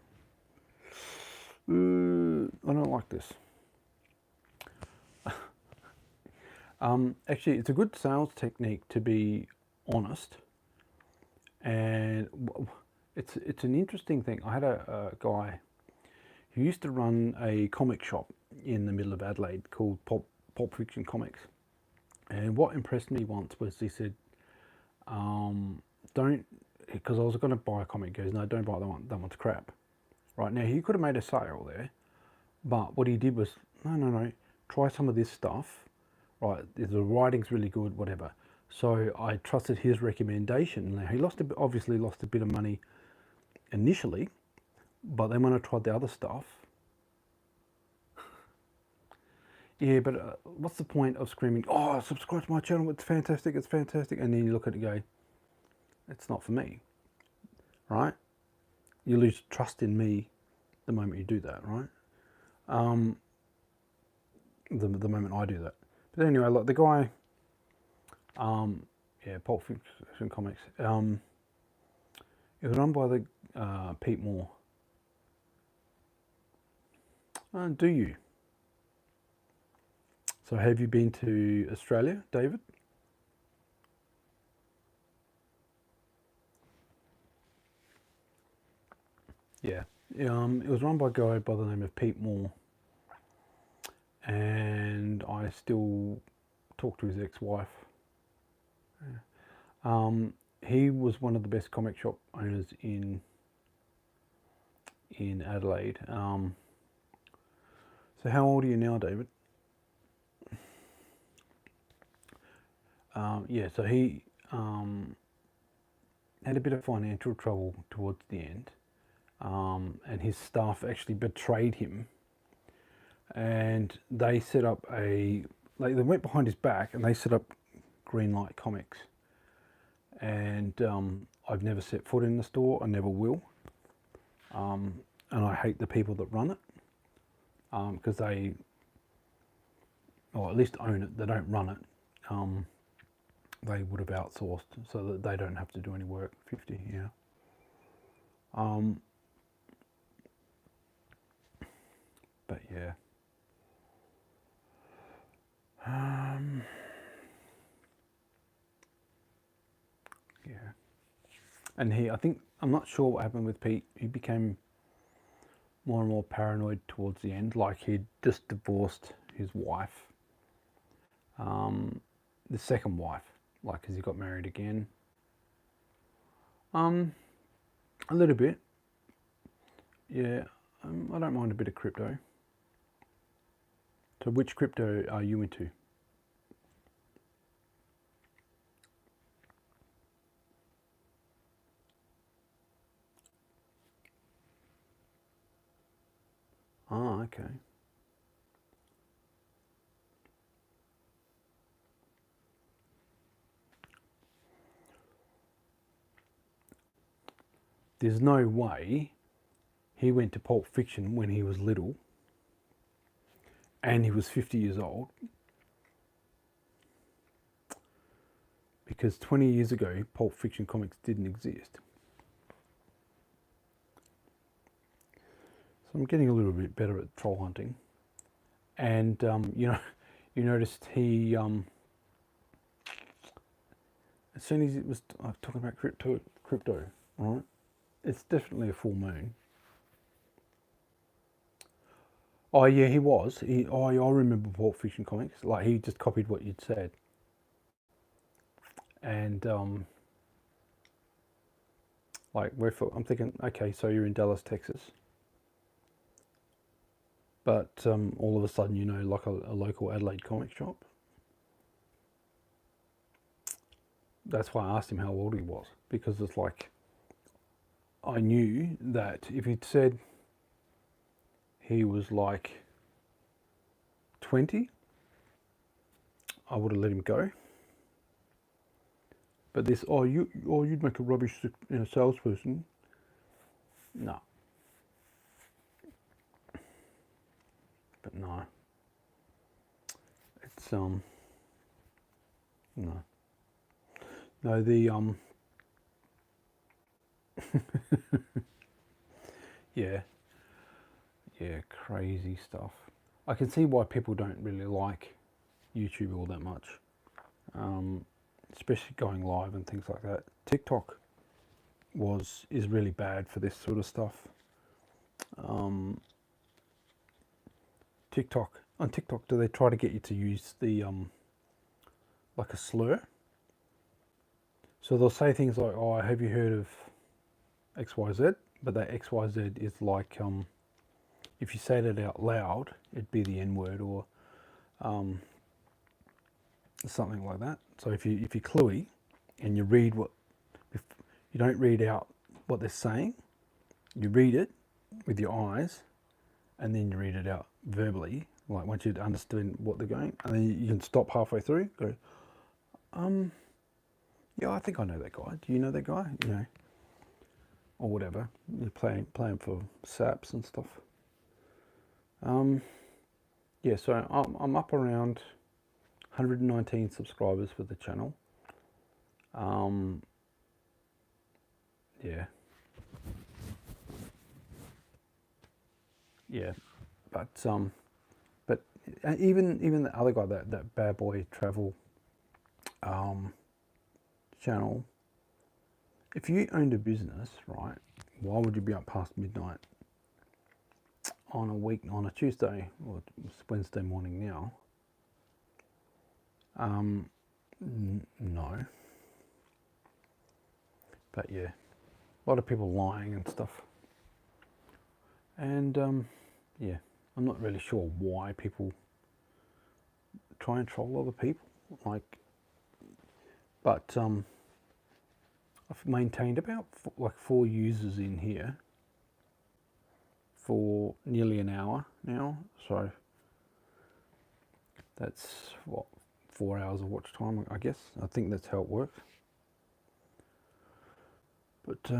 I don't like this. Actually, it's a good sales technique to be honest. And it's an interesting thing. I had a guy who used to run a comic shop in the middle of Adelaide called Pulp Fiction Comics. And what impressed me once was he said, don't, because I was going to buy a comic, he goes, no, don't buy that one, that one's crap. Right, now he could have made a sale there, but what he did was, no, try some of this stuff, right, the writing's really good, whatever. So I trusted his recommendation. Now he obviously lost a bit of money initially, but then when I tried the other stuff, yeah, but what's the point of screaming, oh, subscribe to my channel, it's fantastic, and then you look at it and go, it's not for me, right? You lose trust in me the moment you do that, right? The moment I do that. But anyway, like the guy, yeah, Pulp Fiction Comics, it was run by the Pete Moore. Do you? So have you been to Australia, David? Yeah. It was run by a guy by the name of Pete Moore. And I still talk to his ex-wife. Yeah. He was one of the best comic shop owners in Adelaide. So how old are you now, David? Yeah, so he had a bit of financial trouble towards the end, and his staff actually betrayed him, and they set up they went behind his back and they set up Greenlight Comics, and I've never set foot in the store, I never will, and I hate the people that run it, because they, or at least own it, they don't run it. They would have outsourced so that they don't have to do any work. 50, yeah. But yeah. Yeah. And I think, I'm not sure what happened with Pete. He became more and more paranoid towards the end. Like he'd just divorced his wife. The second wife, like, because he got married again. A little bit. Yeah, I don't mind a bit of crypto. So which crypto are you into? Ah, okay. There's no way he went to Pulp Fiction when he was little and he was 50 years old, because 20 years ago Pulp Fiction Comics didn't exist. So I'm getting a little bit better at troll hunting. And you noticed he, as soon as it was talking about crypto, right? It's definitely a full moon. Oh yeah, he was. I remember Pulp Fiction Comics. Like he just copied what you'd said. and like I'm thinking, okay, so you're in Dallas, Texas, but all of a sudden, you know, like a local Adelaide comic shop. That's why I asked him how old he was, because it's like I knew that if he'd said he was like 20, I would have let him go. But this, you'd make a rubbish, you know, salesperson. No, but no, it's no, no the yeah, yeah, crazy stuff. I can see why people don't really like YouTube all that much, especially going live and things like that. TikTok is really bad for this sort of stuff. On TikTok, do they try to get you to use the like a slur? So they'll say things like, "Oh, have you heard of XYZ?" But that XYZ is like if you say it out loud, it'd be the N word or something like that. So if you're cluey and you read you don't read out what they're saying, you read it with your eyes, and then you read it out verbally. Like once you understand what they're going, and then you can stop halfway through. Go, yeah, I think I know that guy. Do you know that guy? You know, or whatever. You're playing for saps and stuff. Yeah, so I'm up around 119 subscribers for the channel. Yeah. Yeah, but even the other guy, that Bad Boy Travel channel, if you owned a business, right, why would you be up past midnight on a Tuesday, or it's Wednesday morning now? No, but yeah, a lot of people lying and stuff, and yeah, I'm not really sure why people try and troll other people, like, but I've maintained about like 4 users in here for nearly an hour now, so that's what, 4 hours of watch time, I guess. I think that's how it works. But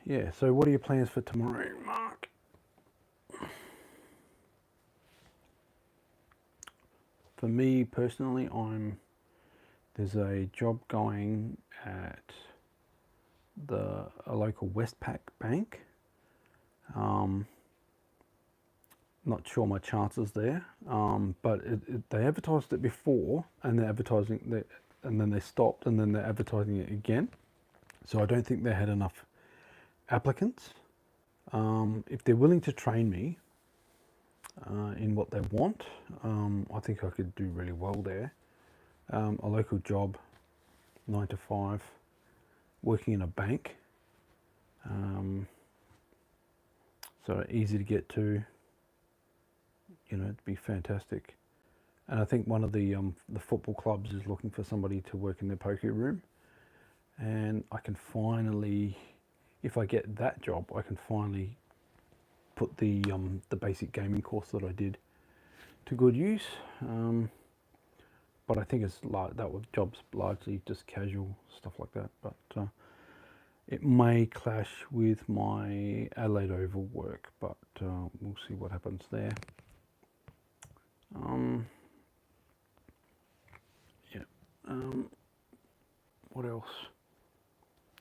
yeah, so what are your plans for tomorrow, Mark? For me personally, there's a job going at a local Westpac bank. Not sure my chances there, but they advertised it before, and they're advertising it, and then they stopped, and then they're advertising it again. So I don't think they had enough applicants. If they're willing to train me in what they want, I think I could do really well there. A local job, 9 to 5, working in a bank, so easy to get to. You know, it'd be fantastic. And I think one of the football clubs is looking for somebody to work in their poker room, and I can finally, if I get that job, I can finally put the basic gaming course that I did to good use. But I think it's like that with jobs largely just casual stuff like that. But it may clash with my Adelaide Oval work, but we'll see what happens there. Yeah. What else?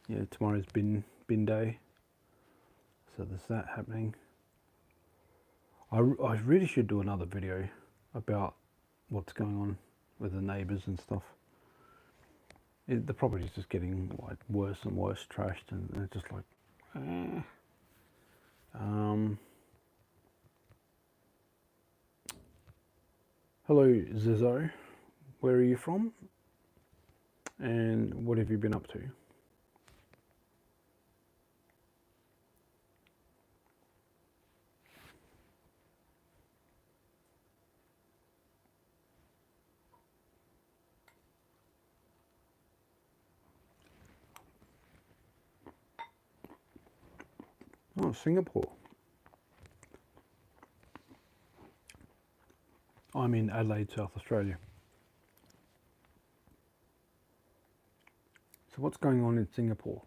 Yeah, tomorrow's bin day, so there's that happening. I really should do another video about what's going on with the neighbours and stuff. The property's just getting like worse and worse, trashed, and it's just like, hello Zizzo, where are you from? And what have you been up to? Oh, Singapore. I'm in Adelaide, South Australia. So what's going on in Singapore?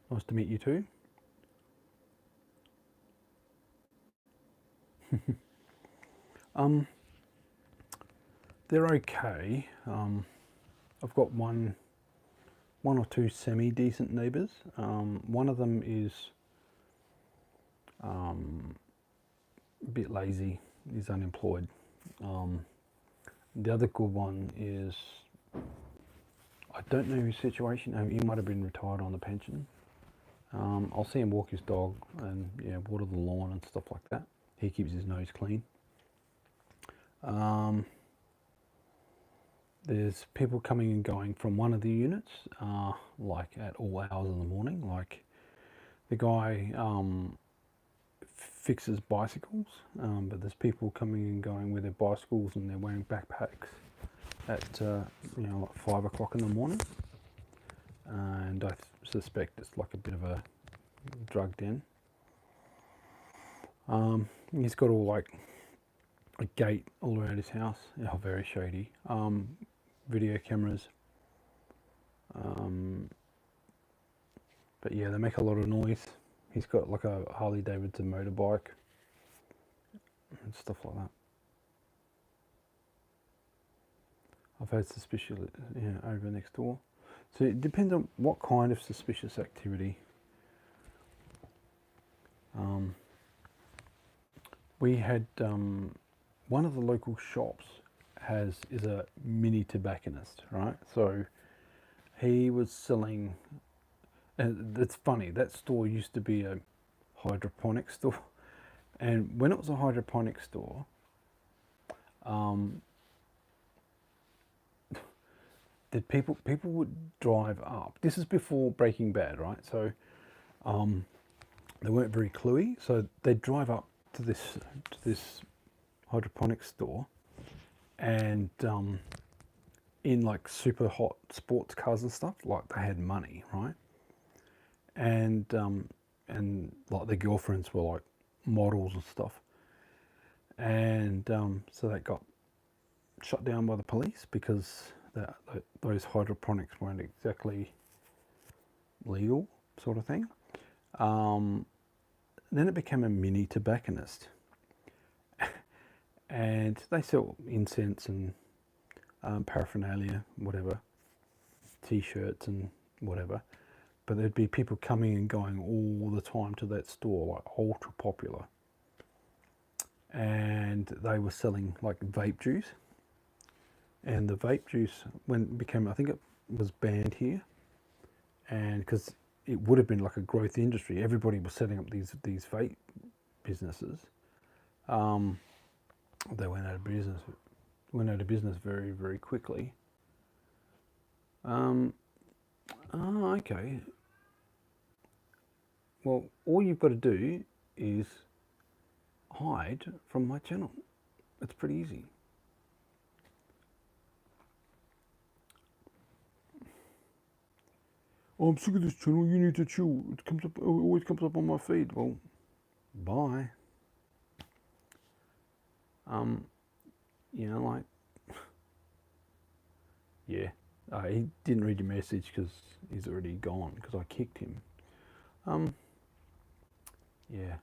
Nice to meet you too. They're okay. I've got one or two semi-decent neighbours. One of them is a bit lazy. He's unemployed. The other good one is, I don't know his situation. He might have been retired on the pension. I'll see him walk his dog and water the lawn and stuff like that. He keeps his nose clean. There's people coming and going from one of the units, like at all hours of the morning. Like the guy fixes bicycles, but there's people coming and going with their bicycles and they're wearing backpacks at like 5 o'clock in the morning. And I suspect it's like a bit of a drug den. He's got all like a gate all around his house. Oh, very shady. Video cameras. But yeah, they make a lot of noise. He's got like a Harley Davidson motorbike and stuff like that. I've had suspicious over next door. So it depends on what kind of suspicious activity. We had one of the local shops is a mini tobacconist, right? So he was selling, and it's funny, that store used to be a hydroponic store, and when it was a hydroponic store, that people would drive up. This is before Breaking Bad, right? So they weren't very cluey, so they'd drive up to this hydroponic store, and in like super hot sports cars and stuff, like they had money, right? And like their girlfriends were like models and stuff, and so that got shut down by the police because those hydroponics weren't exactly legal, sort of thing. Then it became a mini tobacconist, and they sell incense and paraphernalia, whatever, t-shirts and whatever. But there'd be people coming and going all the time to that store, like ultra popular. And they were selling like vape juice. And the vape juice, when it became, I think it was banned here, and because it would have been like a growth industry, everybody was setting up these vape businesses. They went out of business. Went out of business very, very quickly. Okay. Well, all you've got to do is hide from my channel. It's pretty easy. Oh, I'm sick of this channel. You need to chill. It always comes up on my feed. Well, bye. Like, yeah. He didn't read your message because he's already gone because I kicked him. Yeah.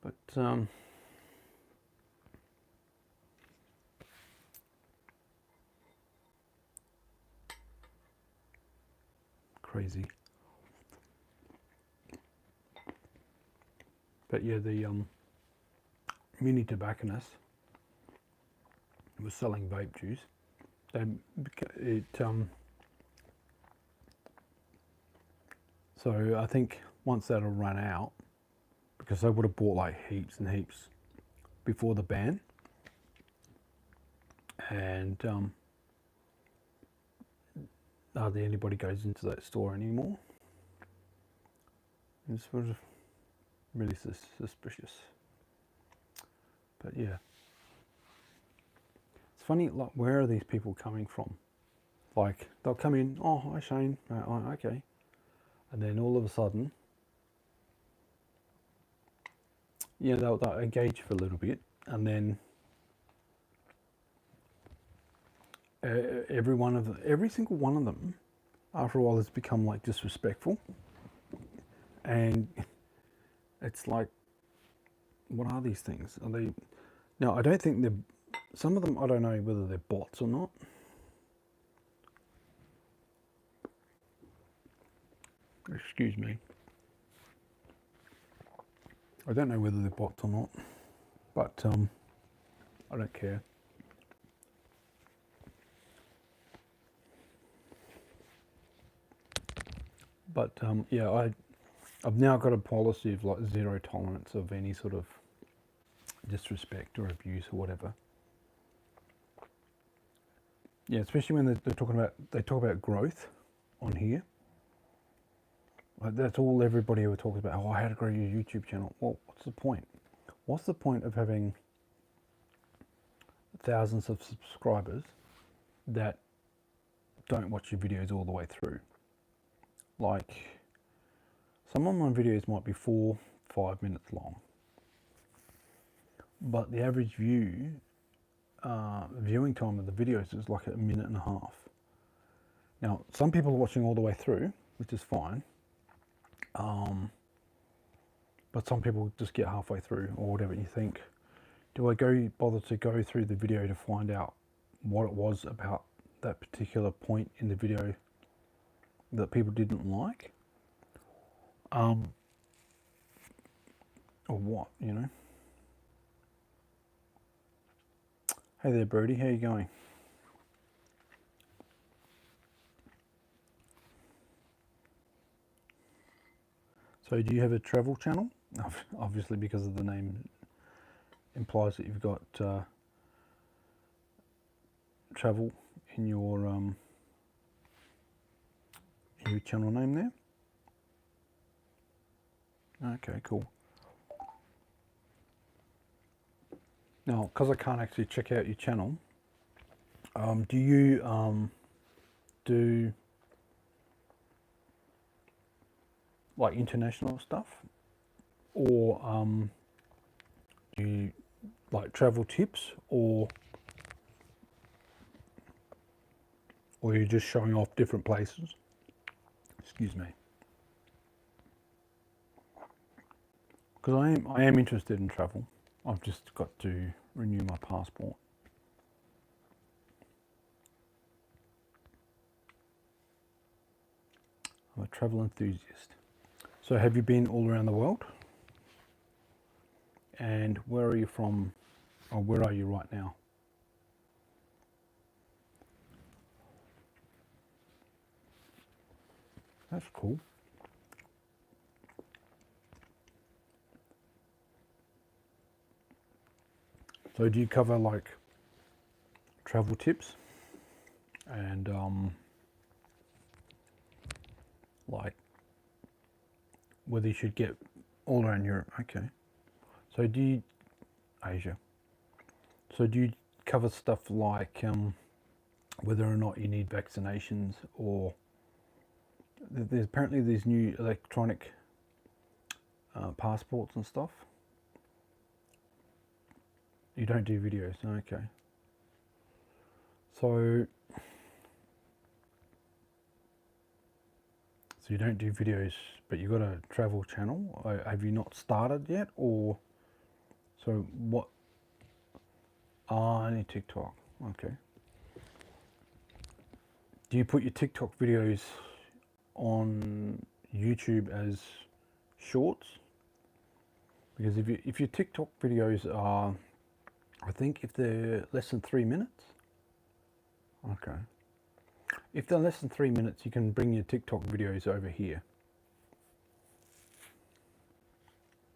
But crazy. But yeah, the mini tobacconist was selling vape juice. So I think once that'll run out, because I would have bought like heaps and heaps before the ban, and hardly anybody goes into that store anymore. It's sort of really suspicious. But yeah, it's funny. Like, where are these people coming from? Like, they'll come in. Oh, hi Shane. Oh, okay, and then all of a sudden, yeah, they'll engage for a little bit, and then every single one of them, after a while, has become like disrespectful, and it's like, what are these things? Are they? Now, I don't think they're. Some of them, I don't know whether they're bots or not. Excuse me. I don't know whether they're bots or not, but I don't care. But yeah, I've now got a policy of like zero tolerance of any sort of disrespect or abuse or whatever. Yeah, especially when they talk about growth on here. Like, that's all everybody ever talks about. Oh, how to grow your YouTube channel. Well, what's the point? What's the point of having thousands of subscribers that don't watch your videos all the way through? Like, some of my videos might be 4-5 minutes long, but the average viewing time of the videos is like 1.5 minutes. Now, some people are watching all the way through, which is fine, but some people just get halfway through or whatever, and you think, do I bother to go through the video to find out what it was about that particular point in the video that people didn't like? Or what, you know? Hey there, Brody, how you going? So do you have a travel channel? Obviously, because of the name implies that you've got travel in your channel name there. Okay, cool. Now, because I can't actually check out your channel, do you do like international stuff, or do you like travel tips, or you're just showing off different places? Excuse me. Because I am interested in travel. I've just got to renew my passport. I'm a travel enthusiast. So have you been all around the world? And where are you from, or where are you right now? That's cool. So do you cover like travel tips and like whether you should get all around Europe? Okay. So do you Asia? So do you cover stuff like whether or not you need vaccinations, or there's apparently these new electronic passports and stuff? You don't do videos, okay. So you don't do videos, but you've got a travel channel. Have you not started yet, or so what? Only TikTok. Okay. Do you put your TikTok videos on YouTube as shorts? Because if your TikTok videos are, I think if they're less than 3 minutes, okay. If they're less than 3 minutes, you can bring your TikTok videos over here.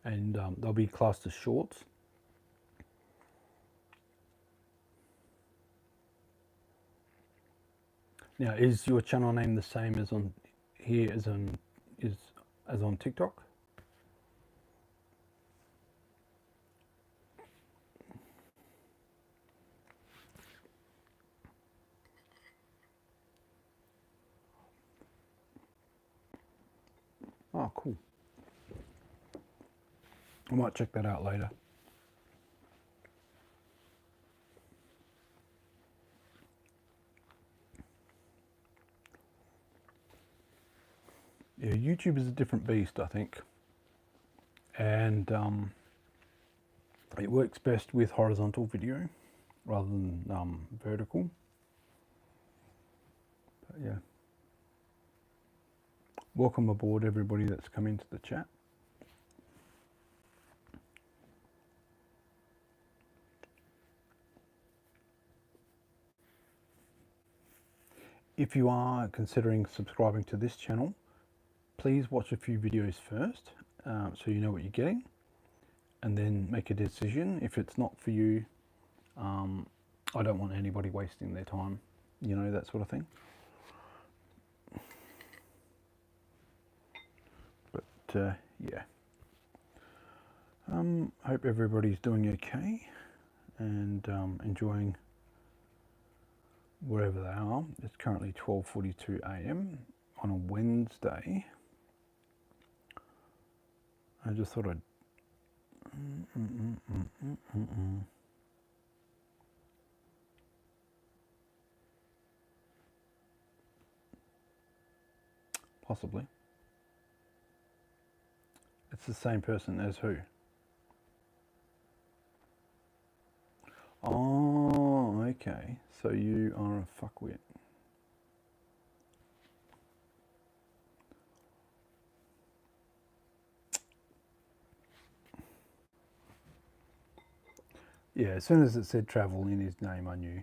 and they'll be classed as shorts. Now, is your channel name the same as on here as on TikTok? Oh, cool. I might check that out later. Yeah, YouTube is a different beast, I think, and it works best with horizontal video rather than vertical. But yeah, welcome aboard everybody that's come into the chat. If you are considering subscribing to this channel, please watch a few videos first, so you know what you're getting, and then make a decision. If it's not for you, I don't want anybody wasting their time, you know, that sort of thing. But yeah, hope everybody's doing okay and enjoying wherever they are. It's currently 12:42 a.m. on a Wednesday. I just thought I'd possibly. It's the same person as who? Oh, okay. So you are a fuckwit. Yeah, as soon as it said travel in his name, I knew.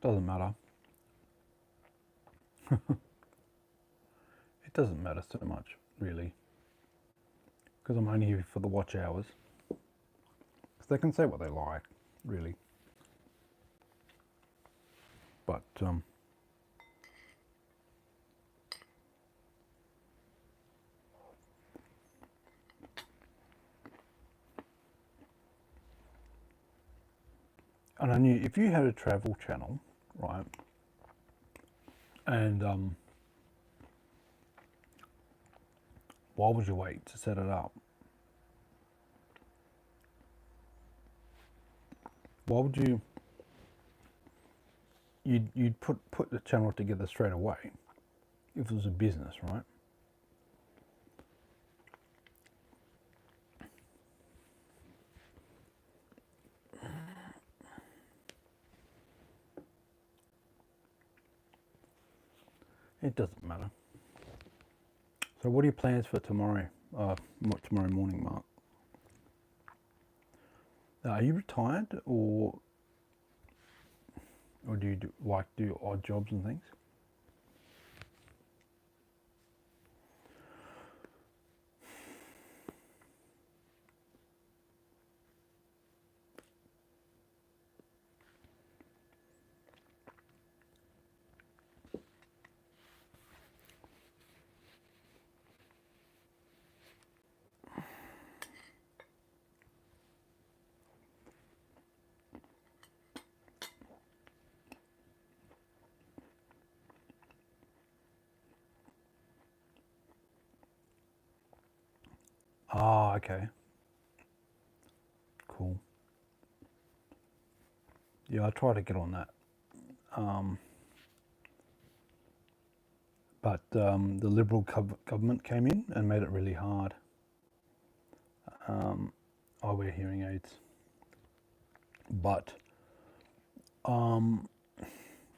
Doesn't matter. It doesn't matter so much, really, because I'm only here for the watch hours. Because they can say what they like, really. But and I knew if you had a travel channel, right, and why would you wait to set it up? Why would you? You'd put the channel together straight away if it was a business, right? It doesn't matter. So what are your plans for tomorrow? Tomorrow morning, Mark? Are you retired, or do you do odd jobs and things? Ah, okay. Cool. Yeah, I try to get on that. But the Liberal government came in and made it really hard. I wear hearing aids. But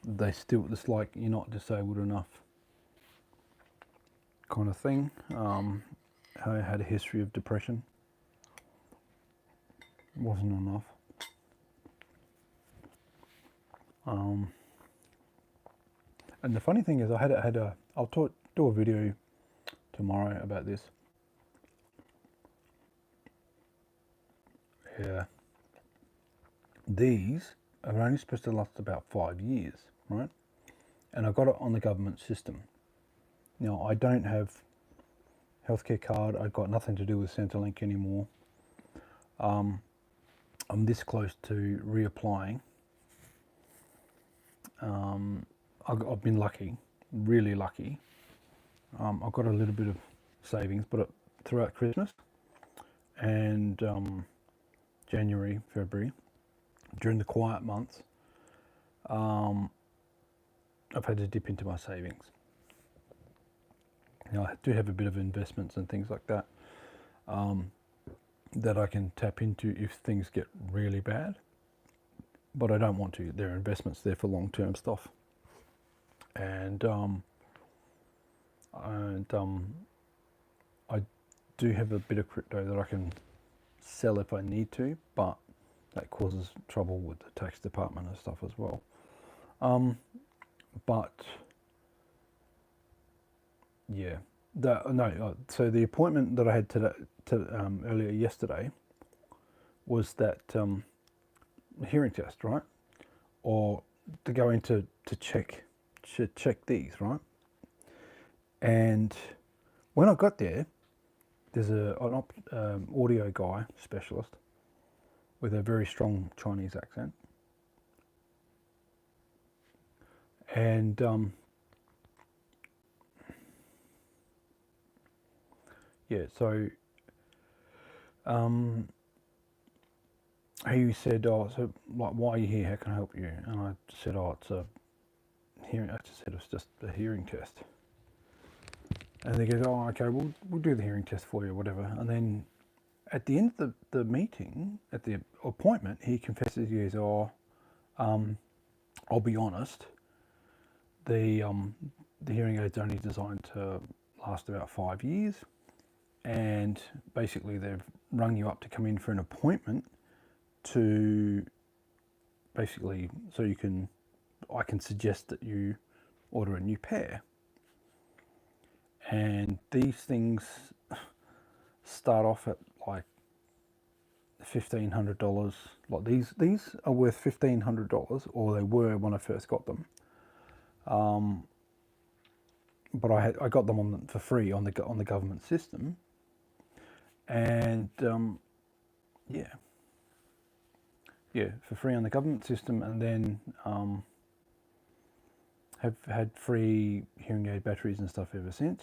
they still, it's like you're not disabled enough. kind of thing. I had a history of depression. Wasn't enough. And the funny thing is, I'll do a video tomorrow about this. Yeah. These are only supposed to last about 5 years, right? And I got it on the government system. Now, I don't have healthcare card. I've got nothing to do with Centrelink anymore. I'm this close to reapplying. I've been lucky, really lucky. I've got a little bit of savings, but throughout Christmas and January, February, during the quiet months, I've had to dip into my savings. Now, I do have a bit of investments and things like that that I can tap into if things get really bad, but I don't want to. They're investments there for long-term stuff, and I do have a bit of crypto that I can sell if I need to, but that causes trouble with the tax department and stuff as well. But yeah, so the appointment that I had earlier yesterday was that hearing test, right? Or to go in to check these, right? And when I got there, there's an audio guy, specialist, with a very strong Chinese accent. And yeah, so he said, "Oh, so like, why are you here? How can I help you?" And I said, "Oh, it's a hearing." I just said it's just a hearing test. And they go, "Oh, okay, we'll do the hearing test for you, whatever." And then at the end of the meeting, at the appointment, he confesses, he goes, "Oh, I'll be honest, the hearing aid's only designed to last about 5 years, and basically they've rung you up to come in for an appointment to basically so I can suggest that you order a new pair. And these things start off at like $1,500. Like these are worth $1,500, or they were when I first got them. But I got them for free on the government system, and for free on the government system, and then have had free hearing aid batteries and stuff ever since.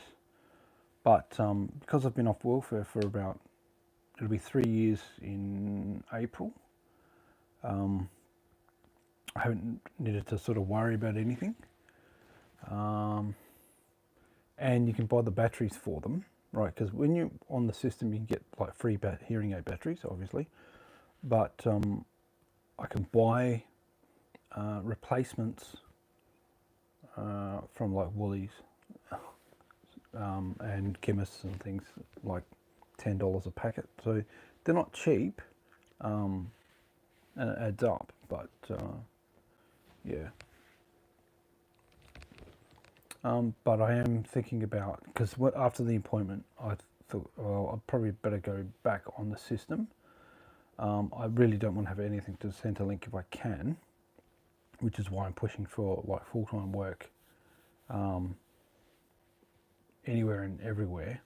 But because I've been off welfare for it'll be 3 years in April, I haven't needed to sort of worry about anything. And you can buy the batteries for them, right? Because when you're on the system, you can get like free hearing aid batteries, obviously. But I can buy replacements from like Woolies and chemists and things, like $10 a packet. So they're not cheap, and it adds up. But yeah. But I am thinking about, because after the appointment, I thought, well, I'd probably better go back on the system. I really don't want to have anything to Centrelink if I can, which is why I'm pushing for like full-time work anywhere and everywhere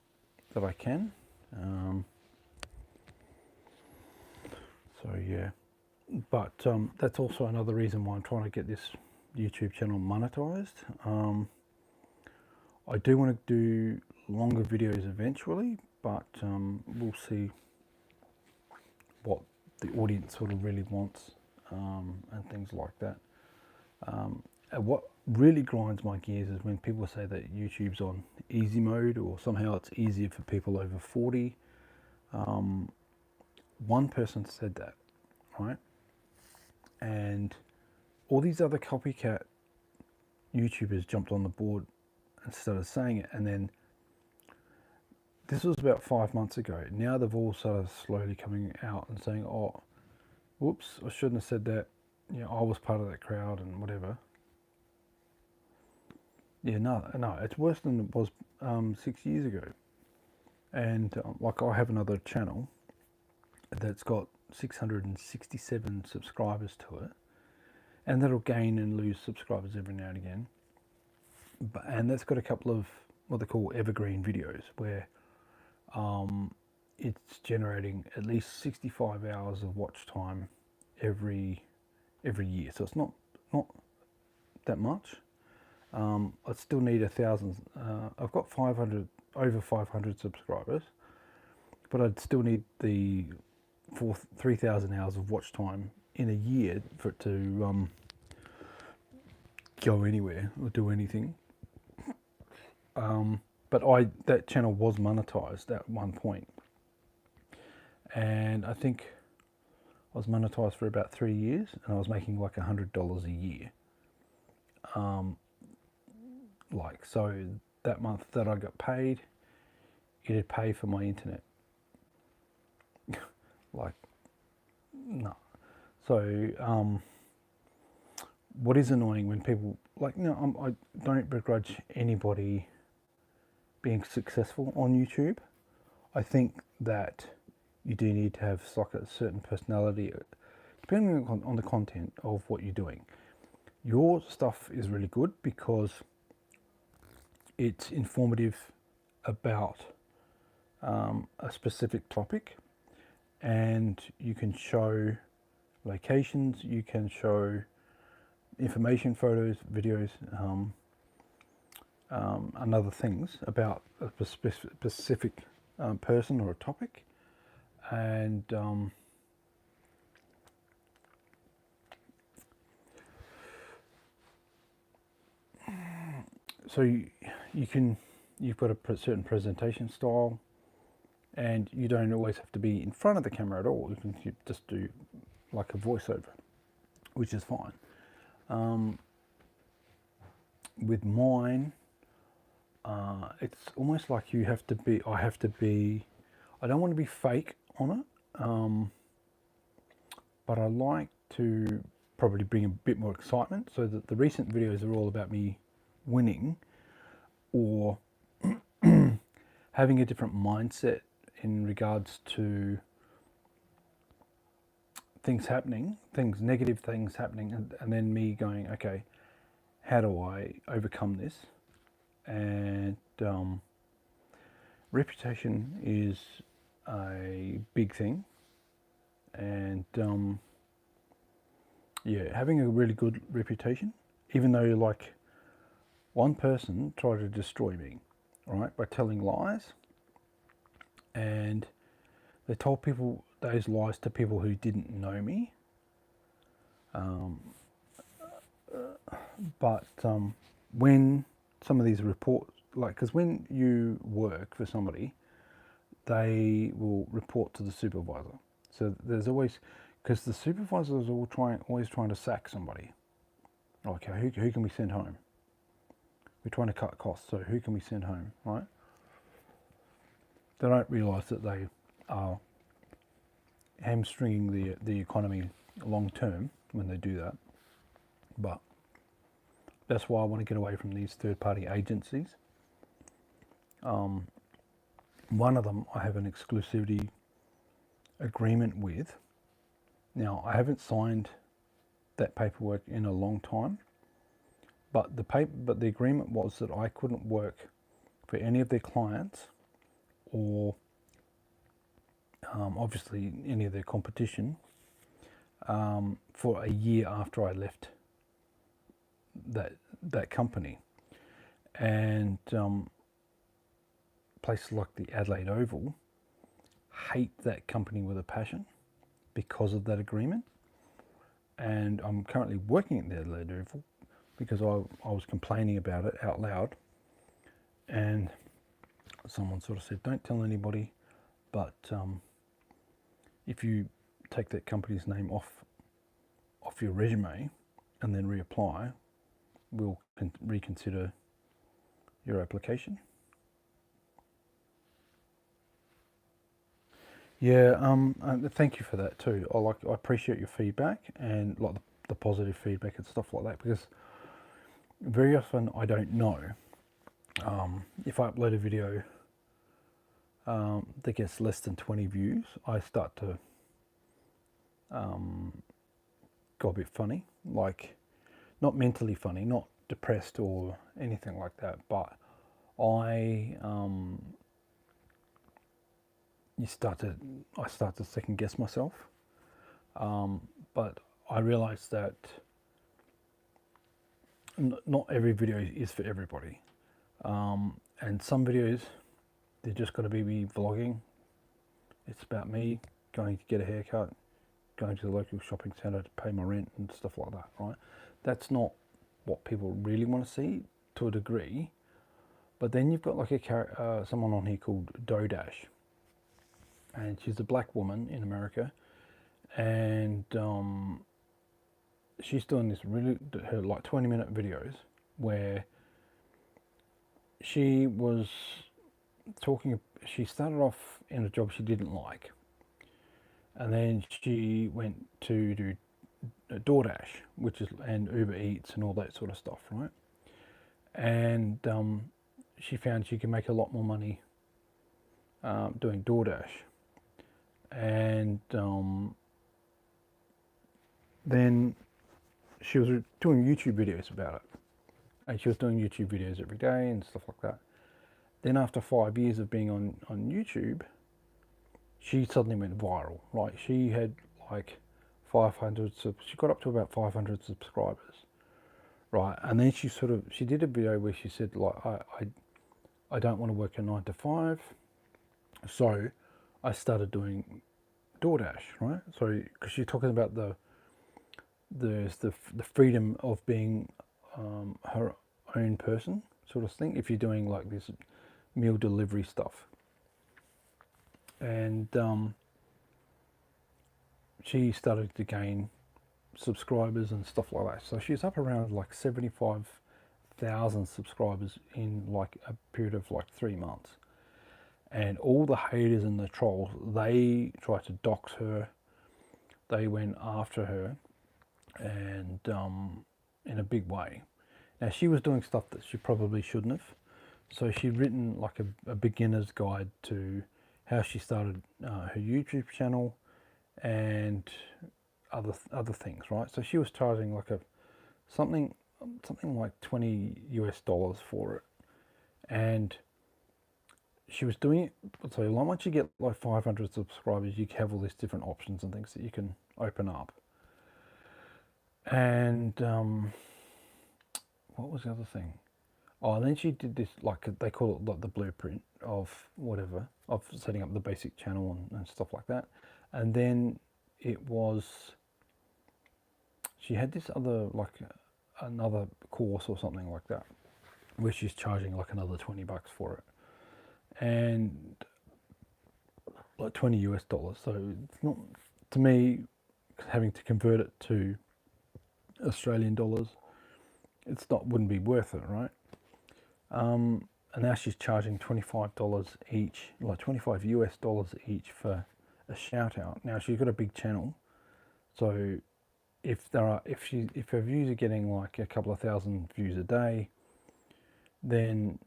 that I can. So yeah, but that's also another reason why I'm trying to get this YouTube channel monetized. I do want to do longer videos eventually, but we'll see what the audience sort of really wants and things like that. And what really grinds my gears is when people say that YouTube's on easy mode, or somehow it's easier for people over 40. One person said that, right? And all these other copycat YouTubers jumped on the board and started saying it, and then this was about 5 months ago. Now they've all sort of slowly coming out and saying, oh, whoops, I shouldn't have said that. You know, I was part of that crowd and whatever. Yeah, no, it's worse than it was 6 years ago. And like I have another channel that's got 667 subscribers to it, and that'll gain and lose subscribers every now and again. And that's got a couple of what they call evergreen videos where it's generating at least 65 hours of watch time every year. So it's not that much. I still need 1,000. I've got over 500 subscribers, but I'd still need the 3,000 hours of watch time in a year for it to go anywhere or do anything. But that channel was monetized at one point, and I think I was monetized for about 3 years, and I was making like $100 a year. Like, so that month that I got paid, it'd pay for my internet. Like, no. So, what is annoying when people, like, I don't begrudge anybody being successful on YouTube. I think that you do need to have like a certain personality, depending on the content of what you're doing. Your stuff is really good because it's informative about a specific topic, and you can show locations, you can show information, photos, videos, and other things about a specific person or a topic. And so you've got a certain presentation style, and you don't always have to be in front of the camera at all. You can just do like a voiceover, which is fine. With mine, it's almost like I have to be, I don't want to be fake on it, but I like to probably bring a bit more excitement, so that the recent videos are all about me winning or having a different mindset in regards to negative things happening, and then me going, okay, how do I overcome this? And reputation is a big thing, and yeah, having a really good reputation, even though like one person tried to destroy me, right, by telling lies, and they told people those lies to people who didn't know me. But when some of these reports, like, because when you work for somebody, they will report to the supervisor. So there's always, because the supervisors are always trying to sack somebody. Okay, who can we send home? We're trying to cut costs, so who can we send home, right? They don't realise that they are hamstringing the economy long term when they do that. But that's why I want to get away from these third-party agencies. One of them I have an exclusivity agreement with. Now, I haven't signed that paperwork in a long time, but the agreement was that I couldn't work for any of their clients, or obviously any of their competition, for a year after I left that company. And places like the Adelaide Oval hate that company with a passion because of that agreement. And I'm currently working at the Adelaide Oval because I was complaining about it out loud, and someone sort of said, don't tell anybody, but if you take that company's name off your resume and then reapply, we'll reconsider your application. Yeah, thank you for that too. I appreciate your feedback and like the positive feedback and stuff like that, because very often I don't know if I upload a video that gets less than 20 views, I start to go a bit funny, like not mentally funny, not depressed or anything like that, but I I start to second guess myself. But I realized that not every video is for everybody, and some videos they're just got to be me vlogging. It's about me going to get a haircut, going to the local shopping centre to pay my rent and stuff like that, right? That's not what people really want to see to a degree. But then you've got like someone on here called Dodash, and she's a black woman in America, and she's doing her like 20-minute videos where she was talking. She started off in a job she didn't like, and then she went to do DoorDash, and Uber Eats and all that sort of stuff, right? And she found she can make a lot more money doing DoorDash, and then she was doing YouTube videos about it, and she was doing YouTube videos every day and stuff like that. Then after 5 years of being on YouTube, she suddenly went viral. Like she had like 500, she got up to about 500 subscribers, right? And then she did a video where she said like, I don't want to work a 9 to 5, so I started doing DoorDash, right? So because she's talking about the freedom of being her own person, sort of thing, if you're doing like this meal delivery stuff. And she started to gain subscribers and stuff like that. So she's up around like 75,000 subscribers in like a period of like 3 months. And all the haters and the trolls, they tried to dox her. They went after her, and in a big way. Now she was doing stuff that she probably shouldn't have. So she'd written like a beginner's guide to how she started her YouTube channel and other things, right? So she was charging like something like $20 for it, and she was doing it. So like once you get like 500 subscribers, you have all these different options and things that you can open up. And what was the other thing? Oh, and then she did this, like they call it like the blueprint of whatever, of setting up the basic channel and stuff like that. And then she had this other, like another course or something like that, where she's charging like another $20 for it. And like $20. So it's not, to me, having to convert it to Australian dollars, wouldn't be worth it, right? And now she's charging $25 each, like $25 each for a shout out. Now she's got a big channel, so if her views are getting like a couple of thousand views a day, then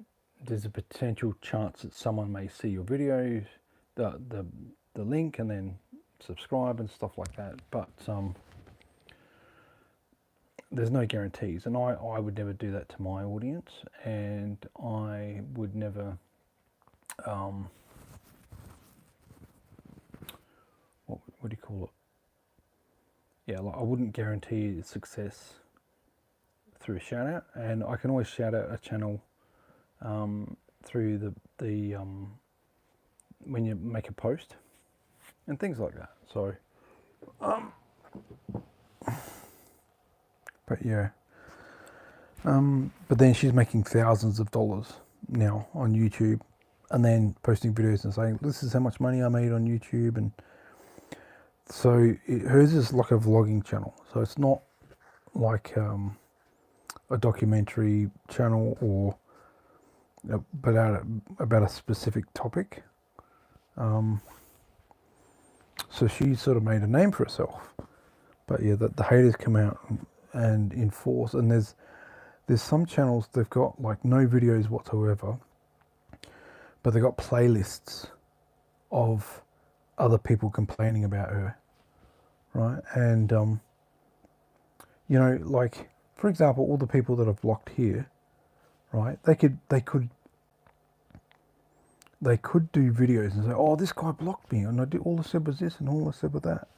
there's a potential chance that someone may see your videos, the link, and then subscribe and stuff like that. But there's no guarantees, and I would never do that to my audience, and I would never what do you call it? Yeah, like I wouldn't guarantee success through a shout out, and I can always shout out a channel through the when you make a post and things like that. So but yeah, but then she's making thousands of dollars now on YouTube, and then posting videos and saying, this is how much money I made on YouTube. And so hers is like a vlogging channel, so it's not like a documentary channel or about a specific topic. So she sort of made a name for herself. But yeah, the haters come out and enforce. And there's some channels, they've got like no videos whatsoever, but they've got playlists of other people complaining about her, right? And you know, like for example, all the people that I've blocked here, right? They could do videos and say, oh, this guy blocked me, and all I said was this, and all I said was that.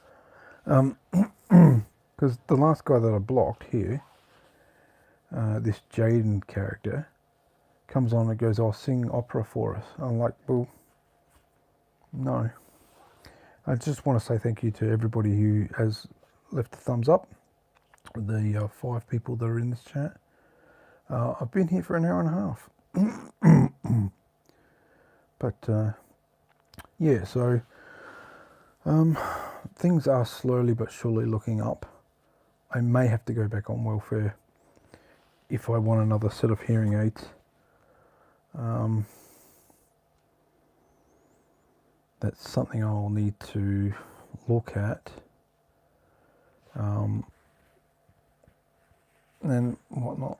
Because the last guy that I blocked here, this Jaden character, comes on and goes, "I'll sing opera for us." I'm like, well, no. I just want to say thank you to everybody who has left a thumbs up. The 5 people that are in this chat. I've been here for an hour and a half. But yeah, so things are slowly but surely looking up. I may have to go back on welfare if I want another set of hearing aids. That's something I'll need to look at. And whatnot.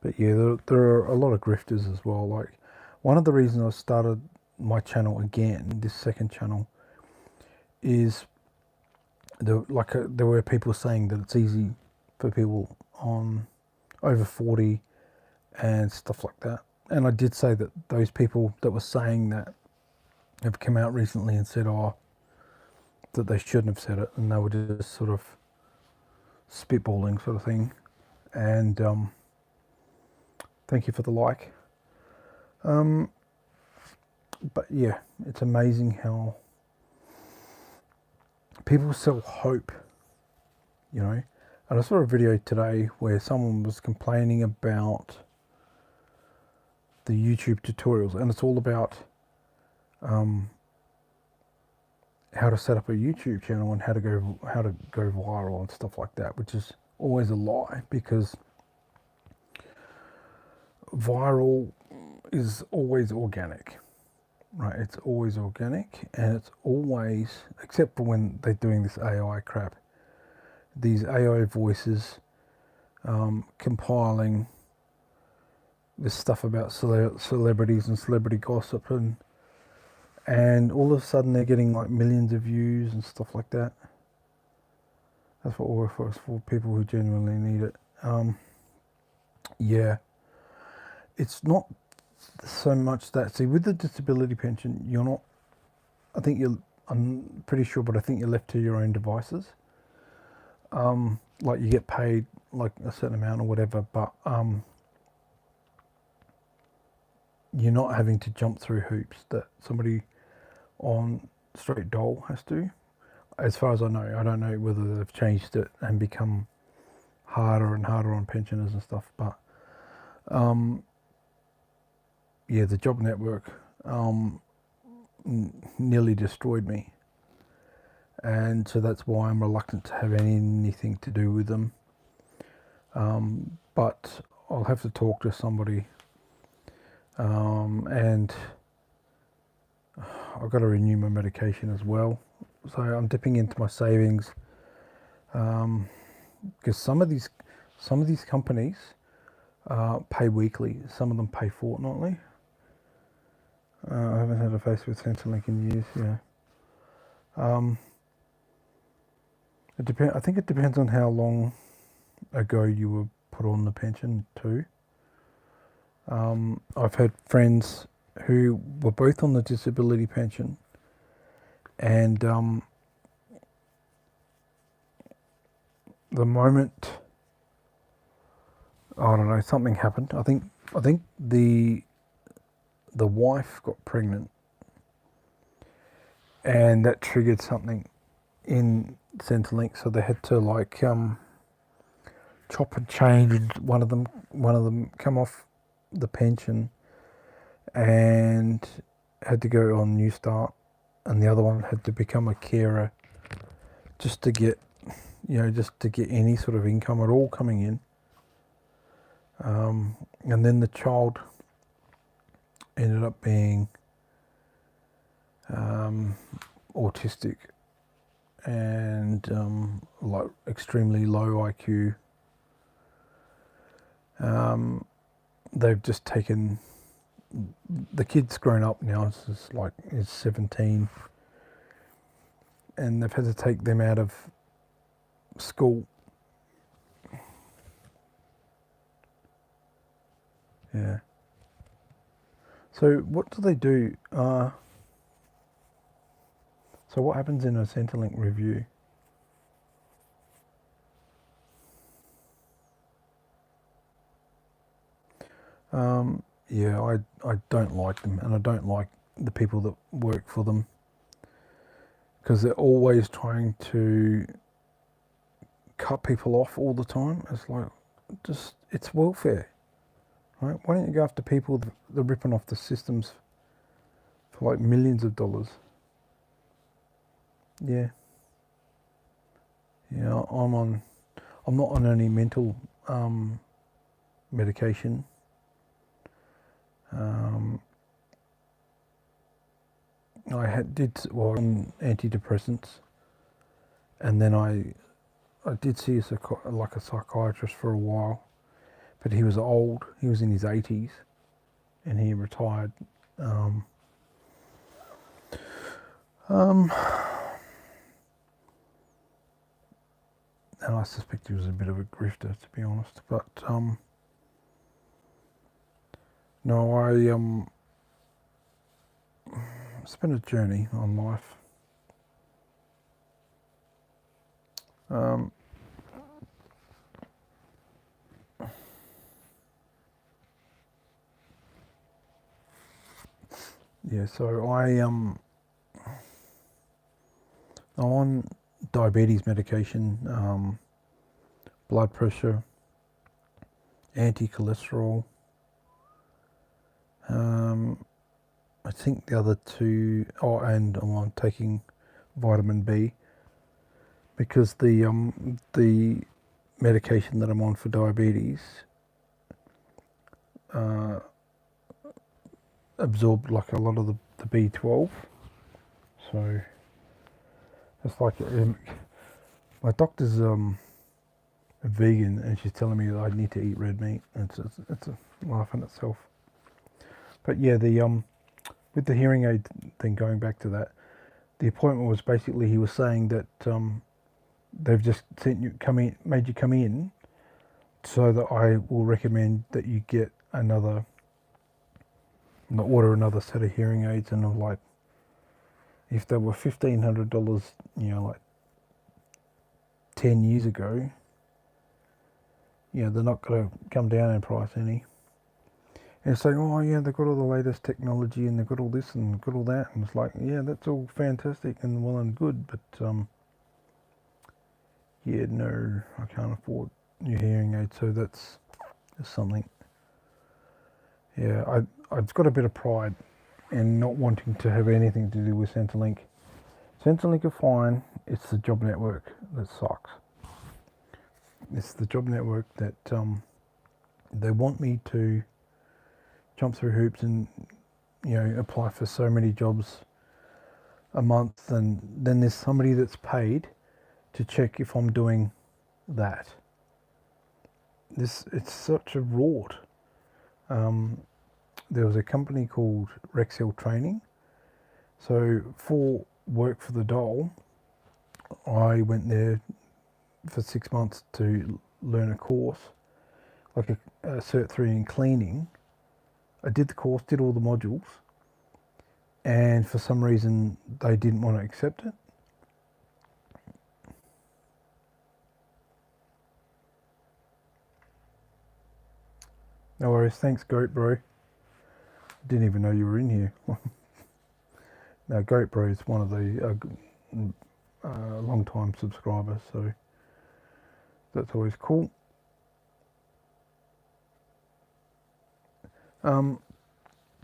But yeah, there are a lot of grifters as well. Like, one of the reasons I started my channel again, this second channel, is there were people saying that it's easy for people on over 40 and stuff like that. And I did say that those people that were saying that have come out recently and said, oh, that they shouldn't have said it, and they were just sort of spitballing sort of thing. And thank you for the like. But yeah, it's amazing how people sell hope, you know. And I saw a video today where someone was complaining about the YouTube tutorials, and it's all about how to set up a YouTube channel and how to go viral and stuff like that, which is always a lie, because viral is always organic, right? It's always organic, and it's always, except for when they're doing this AI crap, these AI voices compiling this stuff about celebrities and celebrity gossip, and all of a sudden they're getting like millions of views and stuff like that. That's what we're for people who genuinely need it. Yeah, it's not so much that. See, with the disability pension, you're not, I'm pretty sure, but I think you're left to your own devices. Like, you get paid like a certain amount or whatever, but you're not having to jump through hoops that somebody on straight dole has to. As far as I know, I don't know whether they've changed it and become harder and harder on pensioners and stuff, but yeah, the job network nearly destroyed me, and so that's why I'm reluctant to have anything to do with them. But I'll have to talk to somebody, and I've got to renew my medication as well. So I'm dipping into my savings, because some of these companies pay weekly. Some of them pay fortnightly. I haven't had a face with Centrelink in years. Yeah. I think it depends on how long ago you were put on the pension too. I've had friends who were both on the disability pension, and the moment, I don't know, something happened. I think the wife got pregnant, and that triggered something in Centrelink, so they had to like chop and change, and one of them come off the pension and had to go on New Start, and the other one had to become a carer just to get any sort of income at all coming in. And then the child ended up being autistic, and like extremely low IQ. They've just taken the kid's grown up now. He's 17, and they've had to take them out of school. Yeah. So what do they do? So what happens in a Centrelink review? Yeah, I don't like them, and I don't like the people that work for them, because they're always trying to cut people off all the time. It's like, it's welfare, right? Why don't you go after people that are ripping off the systems for like millions of dollars? Yeah. Yeah, I'm not on any mental medication. On antidepressants, and then I did see a psychiatrist for a while, but he was old. He was in his 80s, and he retired. And I suspect he was a bit of a grifter, to be honest. But no, it's been a journey on life. Yeah, so I'm on diabetes medication, blood pressure, anti-cholesterol. I think the other two. Oh, and I'm on taking vitamin B, because the medication that I'm on for diabetes absorbed like a lot of the B12. So it's like my doctor's a vegan, and she's telling me that I need to eat red meat. It's a laugh in itself. But yeah, with the hearing aid thing, going back to that, the appointment was basically, he was saying that they've just made you come in, so that I will recommend that you get order another set of hearing aids. And I'm like, if they were $1,500, like 10 years ago, they're not going to come down in price any. And it's like, oh yeah, they've got all the latest technology, and they've got all this and they've got all that, and it's like, yeah, that's all fantastic and well and good, but yeah, no, I can't afford new hearing aids. So that's something. Yeah, I've got a bit of pride in not wanting to have anything to do with Centrelink. Centrelink are fine. It's the job network that sucks. It's the job network that they want me to jump through hoops and apply for so many jobs a month, and then there's somebody that's paid to check if I'm doing that. It's such a rort. There was a company called Rexel Training. So for work for the Dole, I went there for 6 months to learn a course, like a Cert 3 in cleaning. I did the course, did all the modules, and for some reason they didn't want to accept it. No worries, thanks Goat Bro. Didn't even know you were in here. Now Goat Bro is one of the long-time subscribers, so that's always cool.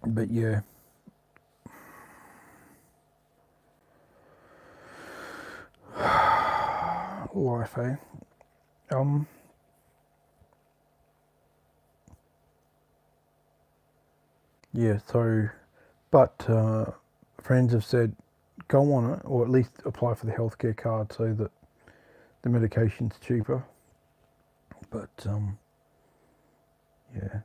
But yeah, life, eh? Yeah, so, but for friends have said, go on it, or at least apply for the healthcare card so that the medication's cheaper. But yeah.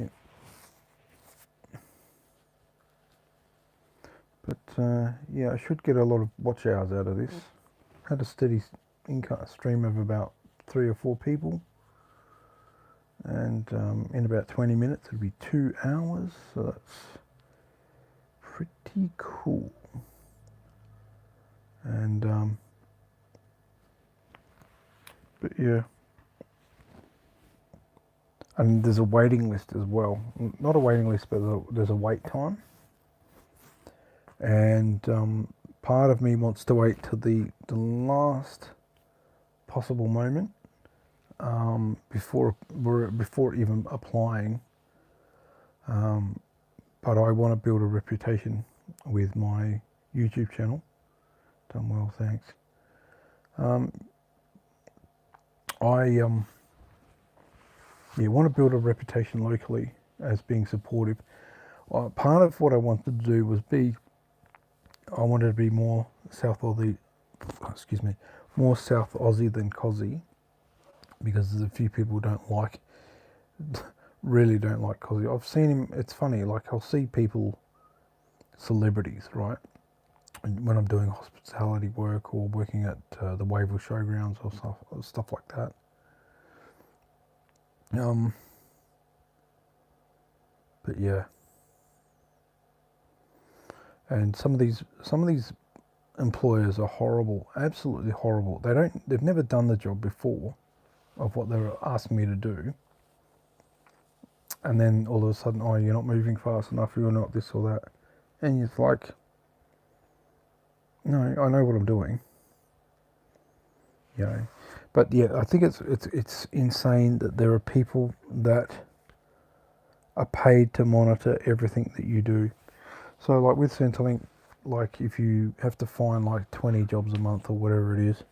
Yeah. But yeah, I should get a lot of watch hours out of this. Had a steady income stream of about 3 or 4 people, and in about 20 minutes it'll be 2 hours, so that's pretty cool. And but yeah, and there's a waiting list as well. Not a waiting list, but there's a wait time. And part of me wants to wait till the last possible moment before even applying. But I want to build a reputation with my YouTube channel. Done well, thanks. I want to build a reputation locally as being supportive. Part of what I wanted to do was I wanted to be more South Aussie than Cozzy, because there's a few people really don't like Cozzy. I've seen him. It's funny. Like, I'll see people, celebrities, right? When I'm doing hospitality work or working at the Wavell Showgrounds or stuff like that. But yeah, and some of these employers are horrible, absolutely horrible. They've never done the job before of what they're asking me to do, and then all of a sudden, oh, you're not moving fast enough, you're not this or that, and it's like, no, I know what I'm doing, you know. But yeah, I think it's insane that there are people that are paid to monitor everything that you do. So like with Centrelink, like if you have to find like 20 jobs a month or whatever it is,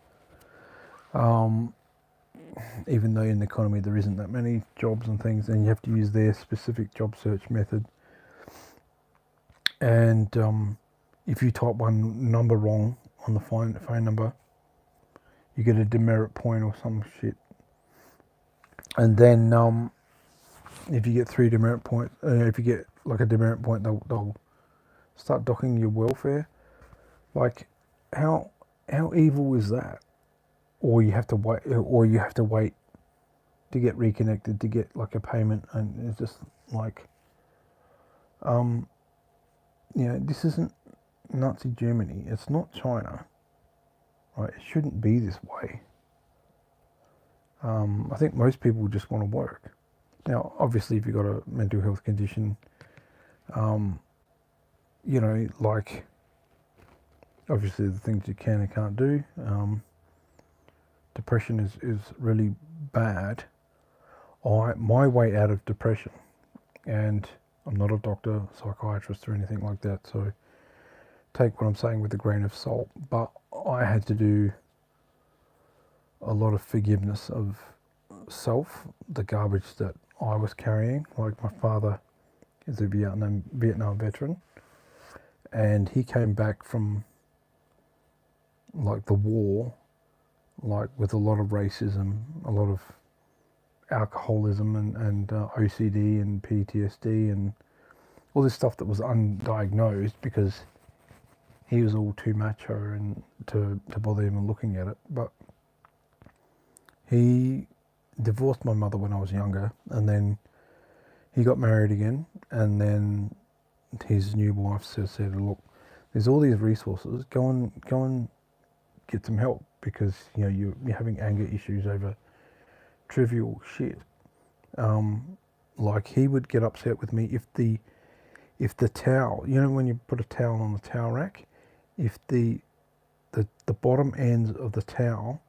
even though in the economy there isn't that many jobs and things, and you have to use their specific job search method. And if you type one number wrong on the phone number, you get a demerit point or some shit. And then if you get 3 demerit points, if you get like a demerit point, they'll start docking your welfare. Like, how evil is that? Or you have to wait to get reconnected to get like a payment, and it's just like, this isn't Nazi Germany. It's not China, right? It shouldn't be this way. I think most people just want to work. Now, obviously, if you've got a mental health condition, like, obviously the things you can and can't do. Depression is really bad. My way out of depression, and I'm not a doctor, psychiatrist, or anything like that, so take what I'm saying with a grain of salt, but I had to do a lot of forgiveness of self, the garbage that I was carrying. Like, my father is a Vietnam veteran, and he came back from like the war, like with a lot of racism, a lot of alcoholism and OCD and PTSD and all this stuff that was undiagnosed because he was all too macho and to bother even looking at it. But he divorced my mother when I was younger, and then he got married again, and then his new wife said, look, there's all these resources, go and get some help, because you're having anger issues over trivial shit. Like, he would get upset with me if the towel, when you put a towel on the towel rack, if the bottom ends of the towel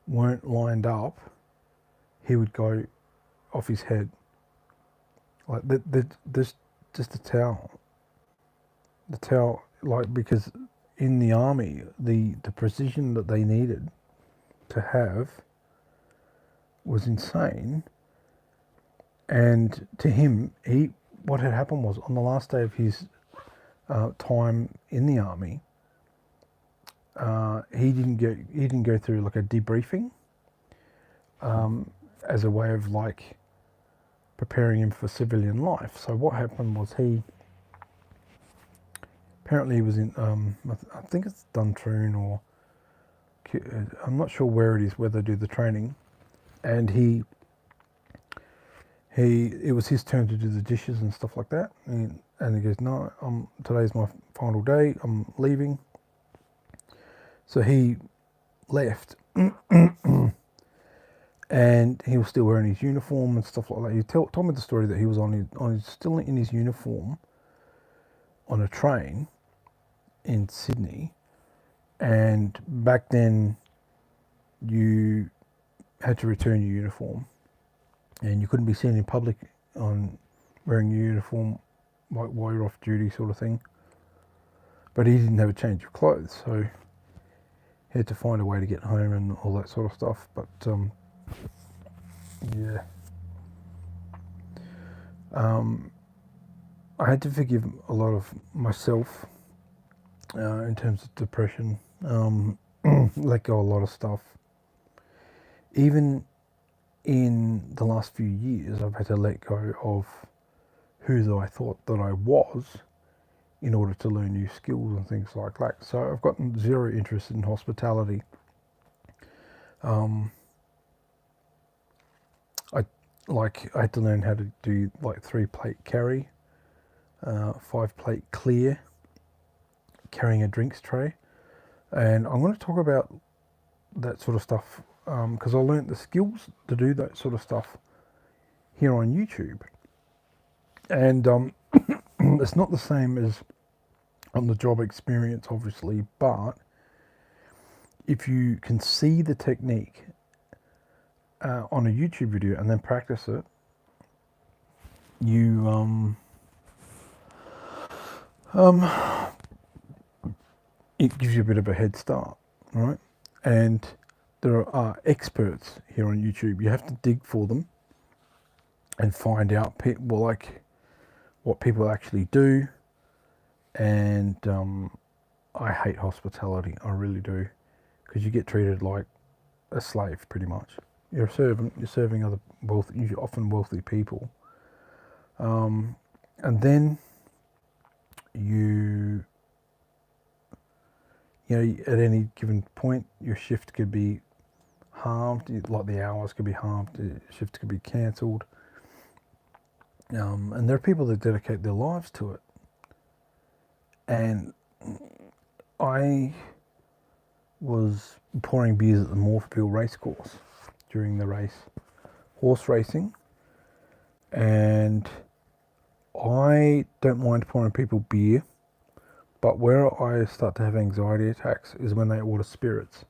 weren't lined up, he would go off his head. Like, this just the towel, like, because in the army, the precision that they needed to have was insane. And to him, what had happened was on the last day of his time in the army, he didn't go through like a debriefing as a way of like preparing him for civilian life. So what happened was he was in I think it's Duntroon, or I'm not sure where it is where they do the training, and it was his turn to do the dishes and stuff like that, and he goes, no, today's my final day, I'm leaving. So he left and he was still wearing his uniform and stuff like that. He told me the story that he was still in his uniform on a train in Sydney, and back then you had to return your uniform and you couldn't be seen in public on wearing your uniform like while you're off duty, sort of thing. But he didn't have a change of clothes, so he had to find a way to get home and all that sort of stuff. But yeah, I had to forgive a lot of myself in terms of depression, let go a lot of stuff. Even in the last few years, I've had to let go of who I thought that I was in order to learn new skills and things like that. So I've gotten zero interest in hospitality. I had to learn how to do like 3-plate carry, 5-plate clear, carrying a drinks tray, and I'm going to talk about that sort of stuff because I learned the skills to do that sort of stuff here on YouTube, and it's not the same as on the job experience, obviously, but if you can see the technique on a YouTube video and then practice it, you it gives you a bit of a head start, right? And there are experts here on YouTube. You have to dig for them and find out like what people actually do. And I hate hospitality, I really do, because you get treated like a slave pretty much. You're a servant. You're serving other often wealthy people, and then you know, at any given point, your shift could be halved, like the hours could be halved, the shift could be cancelled, and there are people that dedicate their lives to it. And I was pouring beers at the Morpheville racecourse during the race, horse racing, and I don't mind pouring people beer, but where I start to have anxiety attacks is when they order spirits.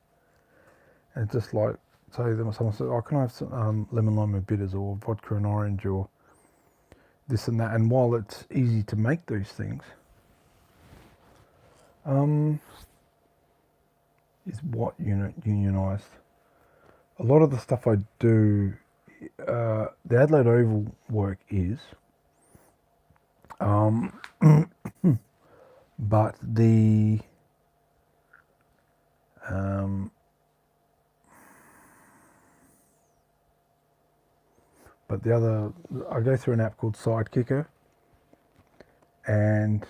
And it's just like, say someone says, oh, can I have some lemon lime and bitters, or vodka and orange, or this and that. And while it's easy to make those things, is what unionised. A lot of the stuff I do, the Adelaide Oval work is, but the other, I go through an app called Sidekicker, and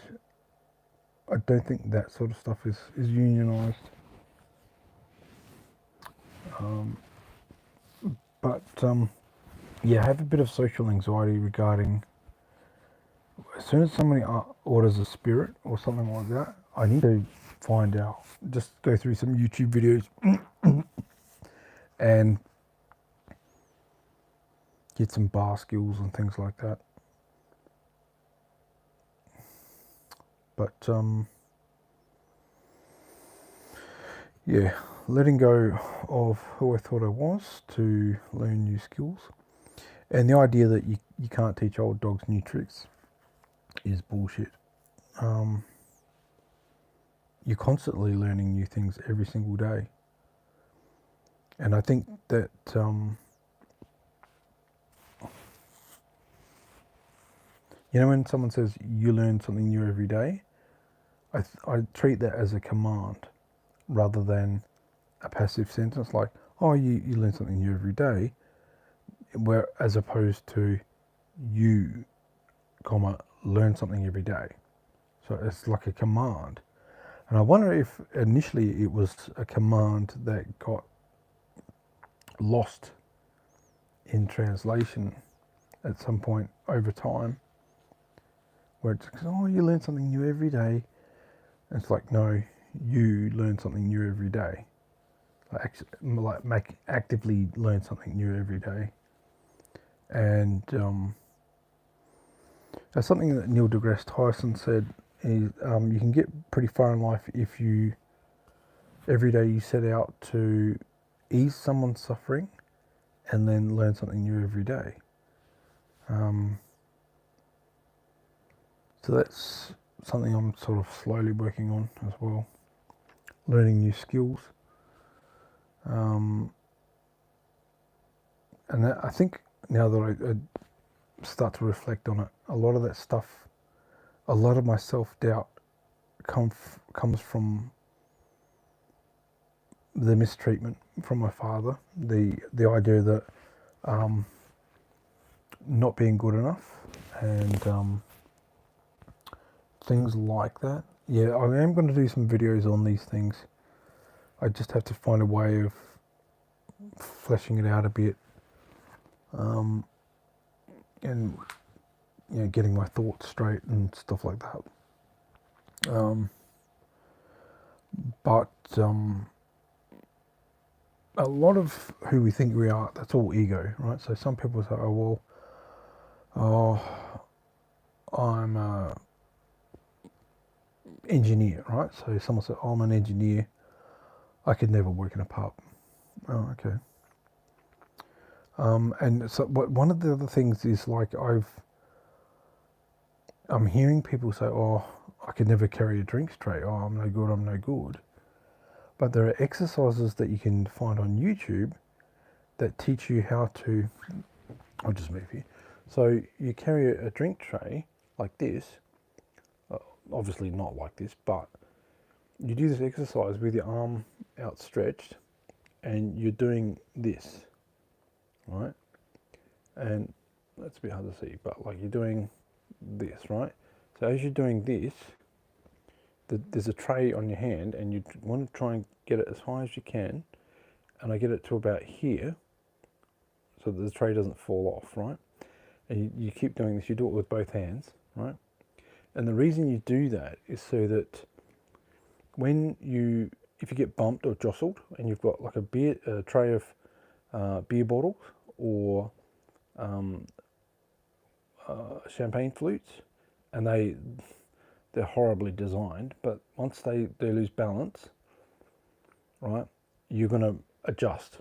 I don't think that sort of stuff is unionised. Yeah, I have a bit of social anxiety regarding, as soon as somebody orders a spirit or something like that, I need to find out, just go through some YouTube videos and get some bar skills and things like that. But yeah, letting go of who I thought I was to learn new skills. And the idea that you can't teach old dogs new tricks is bullshit. You're constantly learning new things every single day. And I think that You know, when someone says you learn something new every day, I treat that as a command rather than a passive sentence like, oh, you learn something new every day, where as opposed to you, comma, learn something every day. So it's like a command. And I wonder if initially it was a command that got lost in translation at some point over time, where it's, oh, you learn something new every day. And it's like, no, you learn something new every day. Actively learn something new every day. And that's something that Neil deGrasse Tyson said is you can get pretty far in life if you every day you set out to ease someone's suffering and then learn something new every day. So that's something I'm sort of slowly working on as well, learning new skills. And that, I think now that I start to reflect on it, a lot of that stuff, a lot of my self-doubt comes from the mistreatment from my father, the idea that not being good enough and things like that. Yeah, I am going to do some videos on these things. I just have to find a way of fleshing it out a bit, and getting my thoughts straight and stuff like that. But a lot of who we think we are, that's all ego, right? So some people say, oh, well, I'm a engineer, right? So someone said, oh, I'm an engineer, I could never work in a pub. Oh, okay. And so one of the other things is like I'm hearing people say, oh, I could never carry a drinks tray. Oh, I'm no good. But there are exercises that you can find on YouTube that teach you how to, I'll just move here. So you carry a drink tray like this, obviously not like this, but you do this exercise with your arm outstretched and you're doing this, right? And that's a bit hard to see, but like you're doing this, right? So as you're doing this, there's a tray on your hand and you want to try and get it as high as you can, and I get it to about here so that the tray doesn't fall off, right? And you keep doing this, you do it with both hands, right? And the reason you do that is so that if you get bumped or jostled and you've got like a tray of beer bottles or champagne flutes, and they're horribly designed, but once they lose balance, right, you're going to adjust,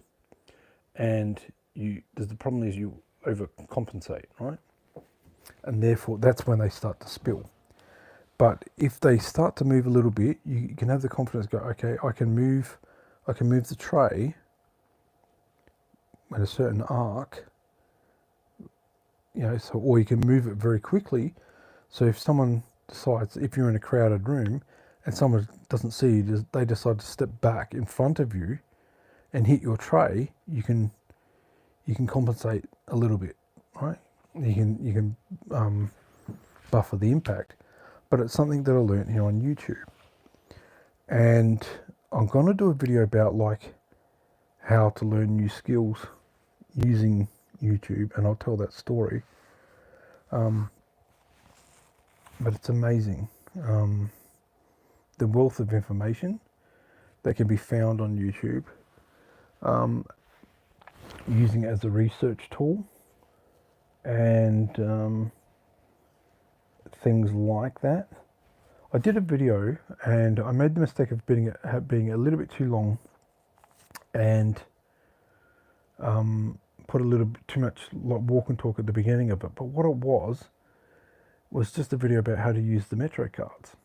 and the problem is you overcompensate, right, and therefore that's when they start to spill. But if they start to move a little bit, you can have the confidence to go, okay, I can move the tray at a certain arc, so, or you can move it very quickly. So if someone decides, if you're in a crowded room and someone doesn't see you, they decide to step back in front of you and hit your tray, you can compensate a little bit, right? You can buffer the impact. But it's something that I learned here on YouTube. And I'm going to do a video about like how to learn new skills using YouTube, and I'll tell that story. But it's amazing, the wealth of information that can be found on YouTube, using it as a research tool and things like that. I did a video and I made the mistake of being a little bit too long and put a little bit too much like walk and talk at the beginning of it. But what it was just a video about how to use the Metro cards.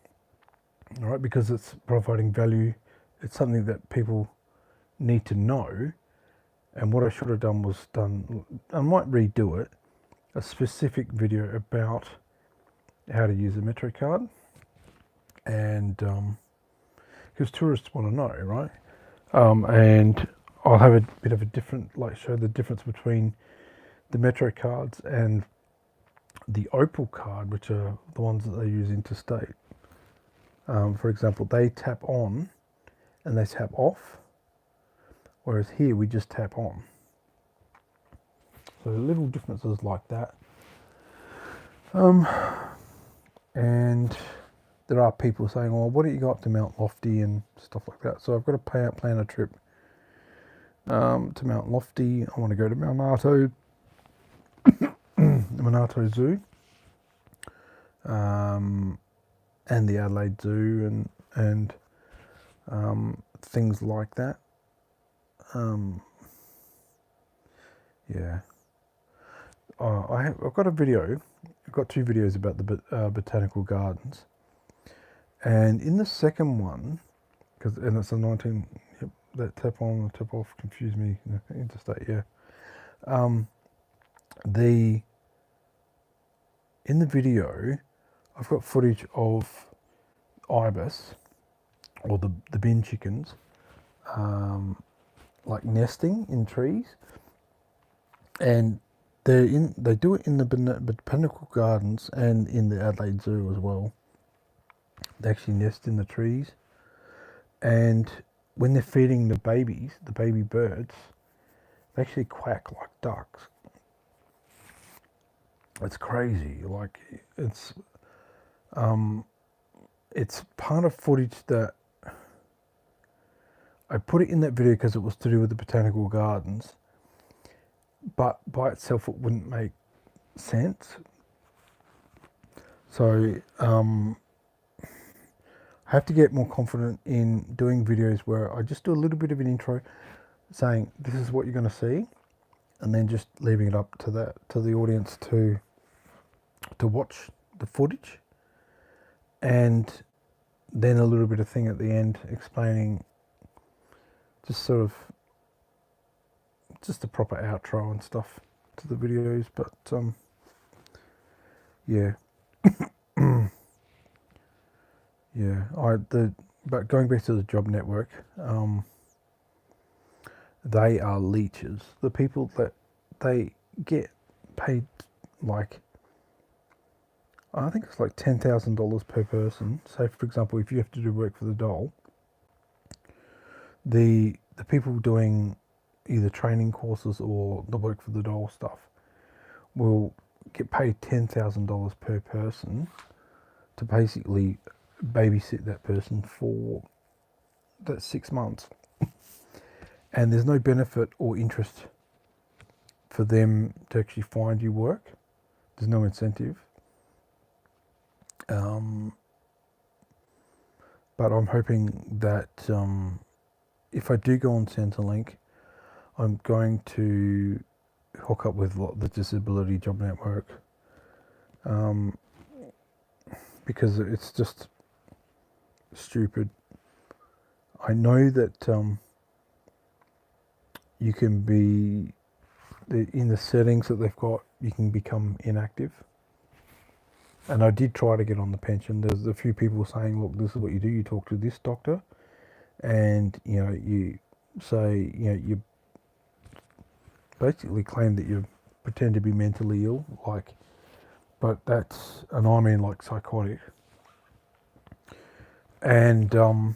All right, because it's providing value. It's something that people need to know. And what I should have done was I might redo it, a specific video about how to use a Metro card, and because tourists want to know, right? And I'll have a bit of a different, like, show the difference between the Metro cards and the Opal card, which are the ones that they use interstate. For example, they tap on and they tap off, whereas here we just tap on. So little differences like that. And there are people saying, well, why don't you go up to Mount Lofty and stuff like that? So I've got to plan a trip to Mount Lofty. I want to go to Mount Monarto Zoo, and the Adelaide Zoo, and things like that. Yeah. I've got a video. I've got 2 videos about the botanical gardens, and in the second one, and it's a 19. Yep, that tap on and tap off confused me. Interstate, yeah. In the video, I've got footage of ibis, or the bin chickens, like nesting in trees, and they do it in the botanical gardens and in the Adelaide Zoo as well. They actually nest in the trees, and when they're feeding the baby birds, they actually quack like ducks. It's crazy. Like, it's part of footage that I put it in that video because it was to do with the botanical gardens, but by itself it wouldn't make sense. So I have to get more confident in doing videos where I just do a little bit of an intro saying this is what you're going to see, and then just leaving it up to the audience to watch the footage, and then a little bit of thing at the end explaining just the proper outro and stuff to the videos. But yeah. Yeah, but going back to the job network, they are leeches. The people that they get paid, like, I think it's like $10,000 per person. So, for example, if you have to do work for the dole, the people doing either training courses or the work for the dole stuff will get paid $10,000 per person to basically babysit that person for that 6 months, and there's no benefit or interest for them to actually find you work. There's no incentive. But I'm hoping that if I do go on Centrelink, I'm going to hook up with the Disability Job Network, because it's just stupid. I know that you can be, in the settings that they've got, you can become inactive. And I did try to get on the pension. There's a few people saying, look, this is what you do. You talk to this doctor, and you say, you basically claim that you pretend to be mentally ill, like, but that's, and I mean like psychotic. And but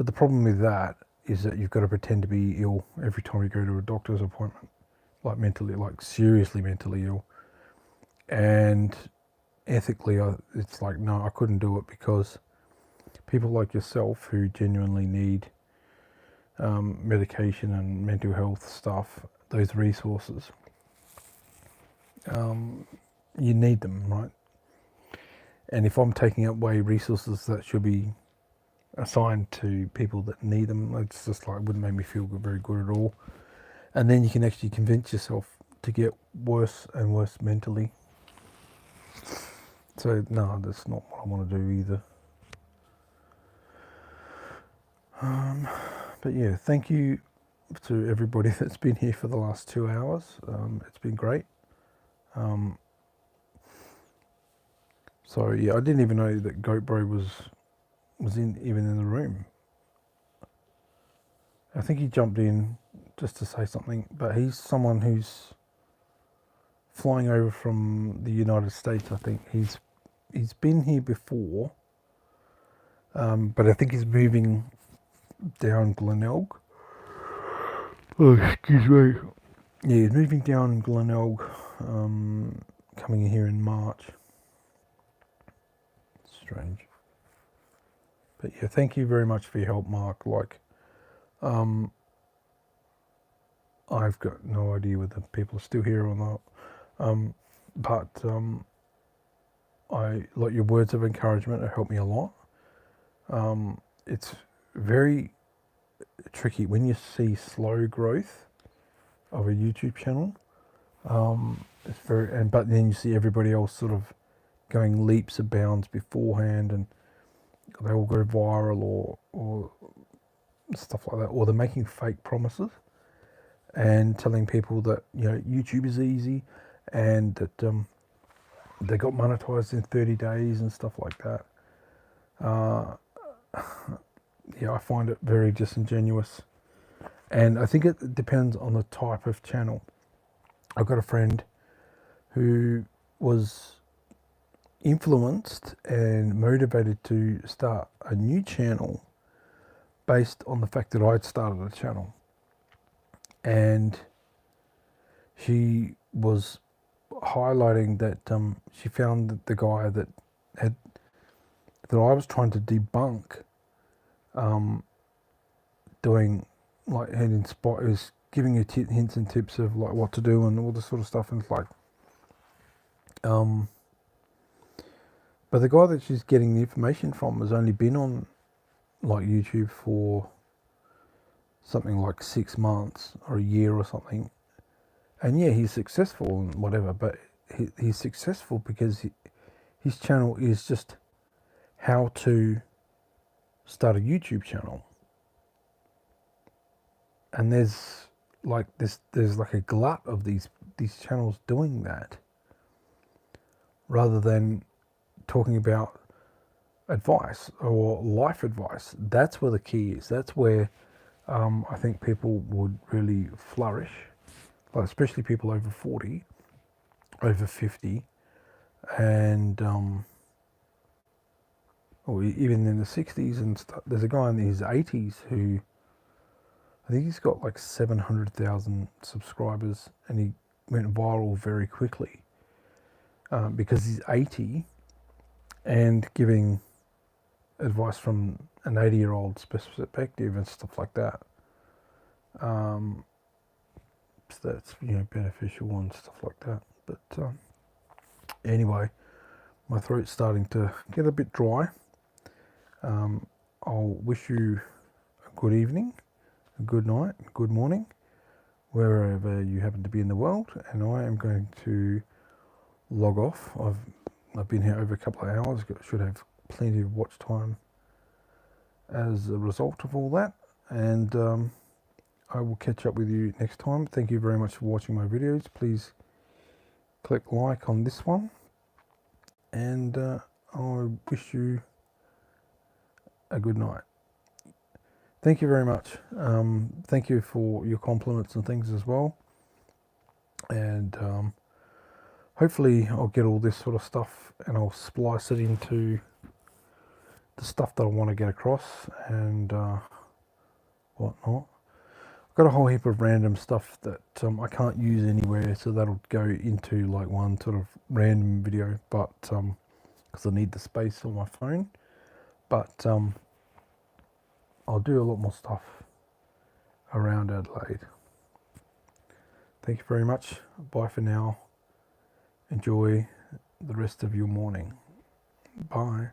the problem with that is that you've got to pretend to be ill every time you go to a doctor's appointment, like seriously mentally ill. And ethically, it's like, no, I couldn't do it, because people like yourself who genuinely need medication and mental health stuff, those resources, you need them, right? And if I'm taking away resources that should be assigned to people that need them, it's just like, it wouldn't make me feel very good at all. And then you can actually convince yourself to get worse and worse mentally. So no, that's not what I want to do either. But yeah, thank you to everybody that's been here for the last 2 hours. It's been great. So yeah, I didn't even know that Goat Bro was even in the room. I think he jumped in just to say something, but he's someone who's flying over from the United States. I think he's been here before, but I think he's moving down Glenelg. Oh, excuse me. Yeah, he's moving down Glenelg, coming in here in March. Strange. But yeah, thank you very much for your help, Mark. Like, I've got no idea whether people are still here or not. But I like your words of encouragement. It helped me a lot. It's very tricky when you see slow growth of a YouTube channel. It's very, but then you see everybody else sort of going leaps and bounds beforehand, and they all go viral or stuff like that, or they're making fake promises and telling people that YouTube is easy and that they got monetized in 30 days and stuff like that. Yeah, I find it very disingenuous, and I think it depends on the type of channel. I've got a friend who was influenced and motivated to start a new channel based on the fact that I'd started a channel, and she was highlighting that she found that the guy that I was trying to debunk, doing like had inspired, was giving you hints and tips of like what to do and all this sort of stuff, and it's like, but the guy that she's getting the information from has only been on like YouTube for something like 6 months or a year or something, and yeah, he's successful and whatever, but he's successful because his channel is just how to start a YouTube channel, and there's like a glut of these channels doing that, rather than talking about advice or life advice. That's where the key is. That's where I think people would really flourish, like especially people over 40, over 50, and or even in the 60s and stuff. There's a guy in his 80s who I think he's got like 700,000 subscribers, and he went viral very quickly because he's 80 and giving advice from an 80-year-old perspective and stuff like that. So that's beneficial and stuff like that. But anyway, my throat's starting to get a bit dry. I'll wish you a good evening, a good night, good morning, wherever you happen to be in the world. And I am going to log off. I've been here over a couple of hours. Should have plenty of watch time as a result of all that. And I will catch up with you next time. Thank you very much for watching my videos. Please click like on this one. And I wish you a good night. Thank you very much. Thank you for your compliments and things as well. And hopefully I'll get all this sort of stuff and I'll splice it into the stuff that I want to get across and whatnot. I've got a whole heap of random stuff that I can't use anywhere, so that'll go into like one sort of random video, but because I need the space on my phone. But I'll do a lot more stuff around Adelaide. Thank you very much. Bye for now. Enjoy the rest of your morning. Bye.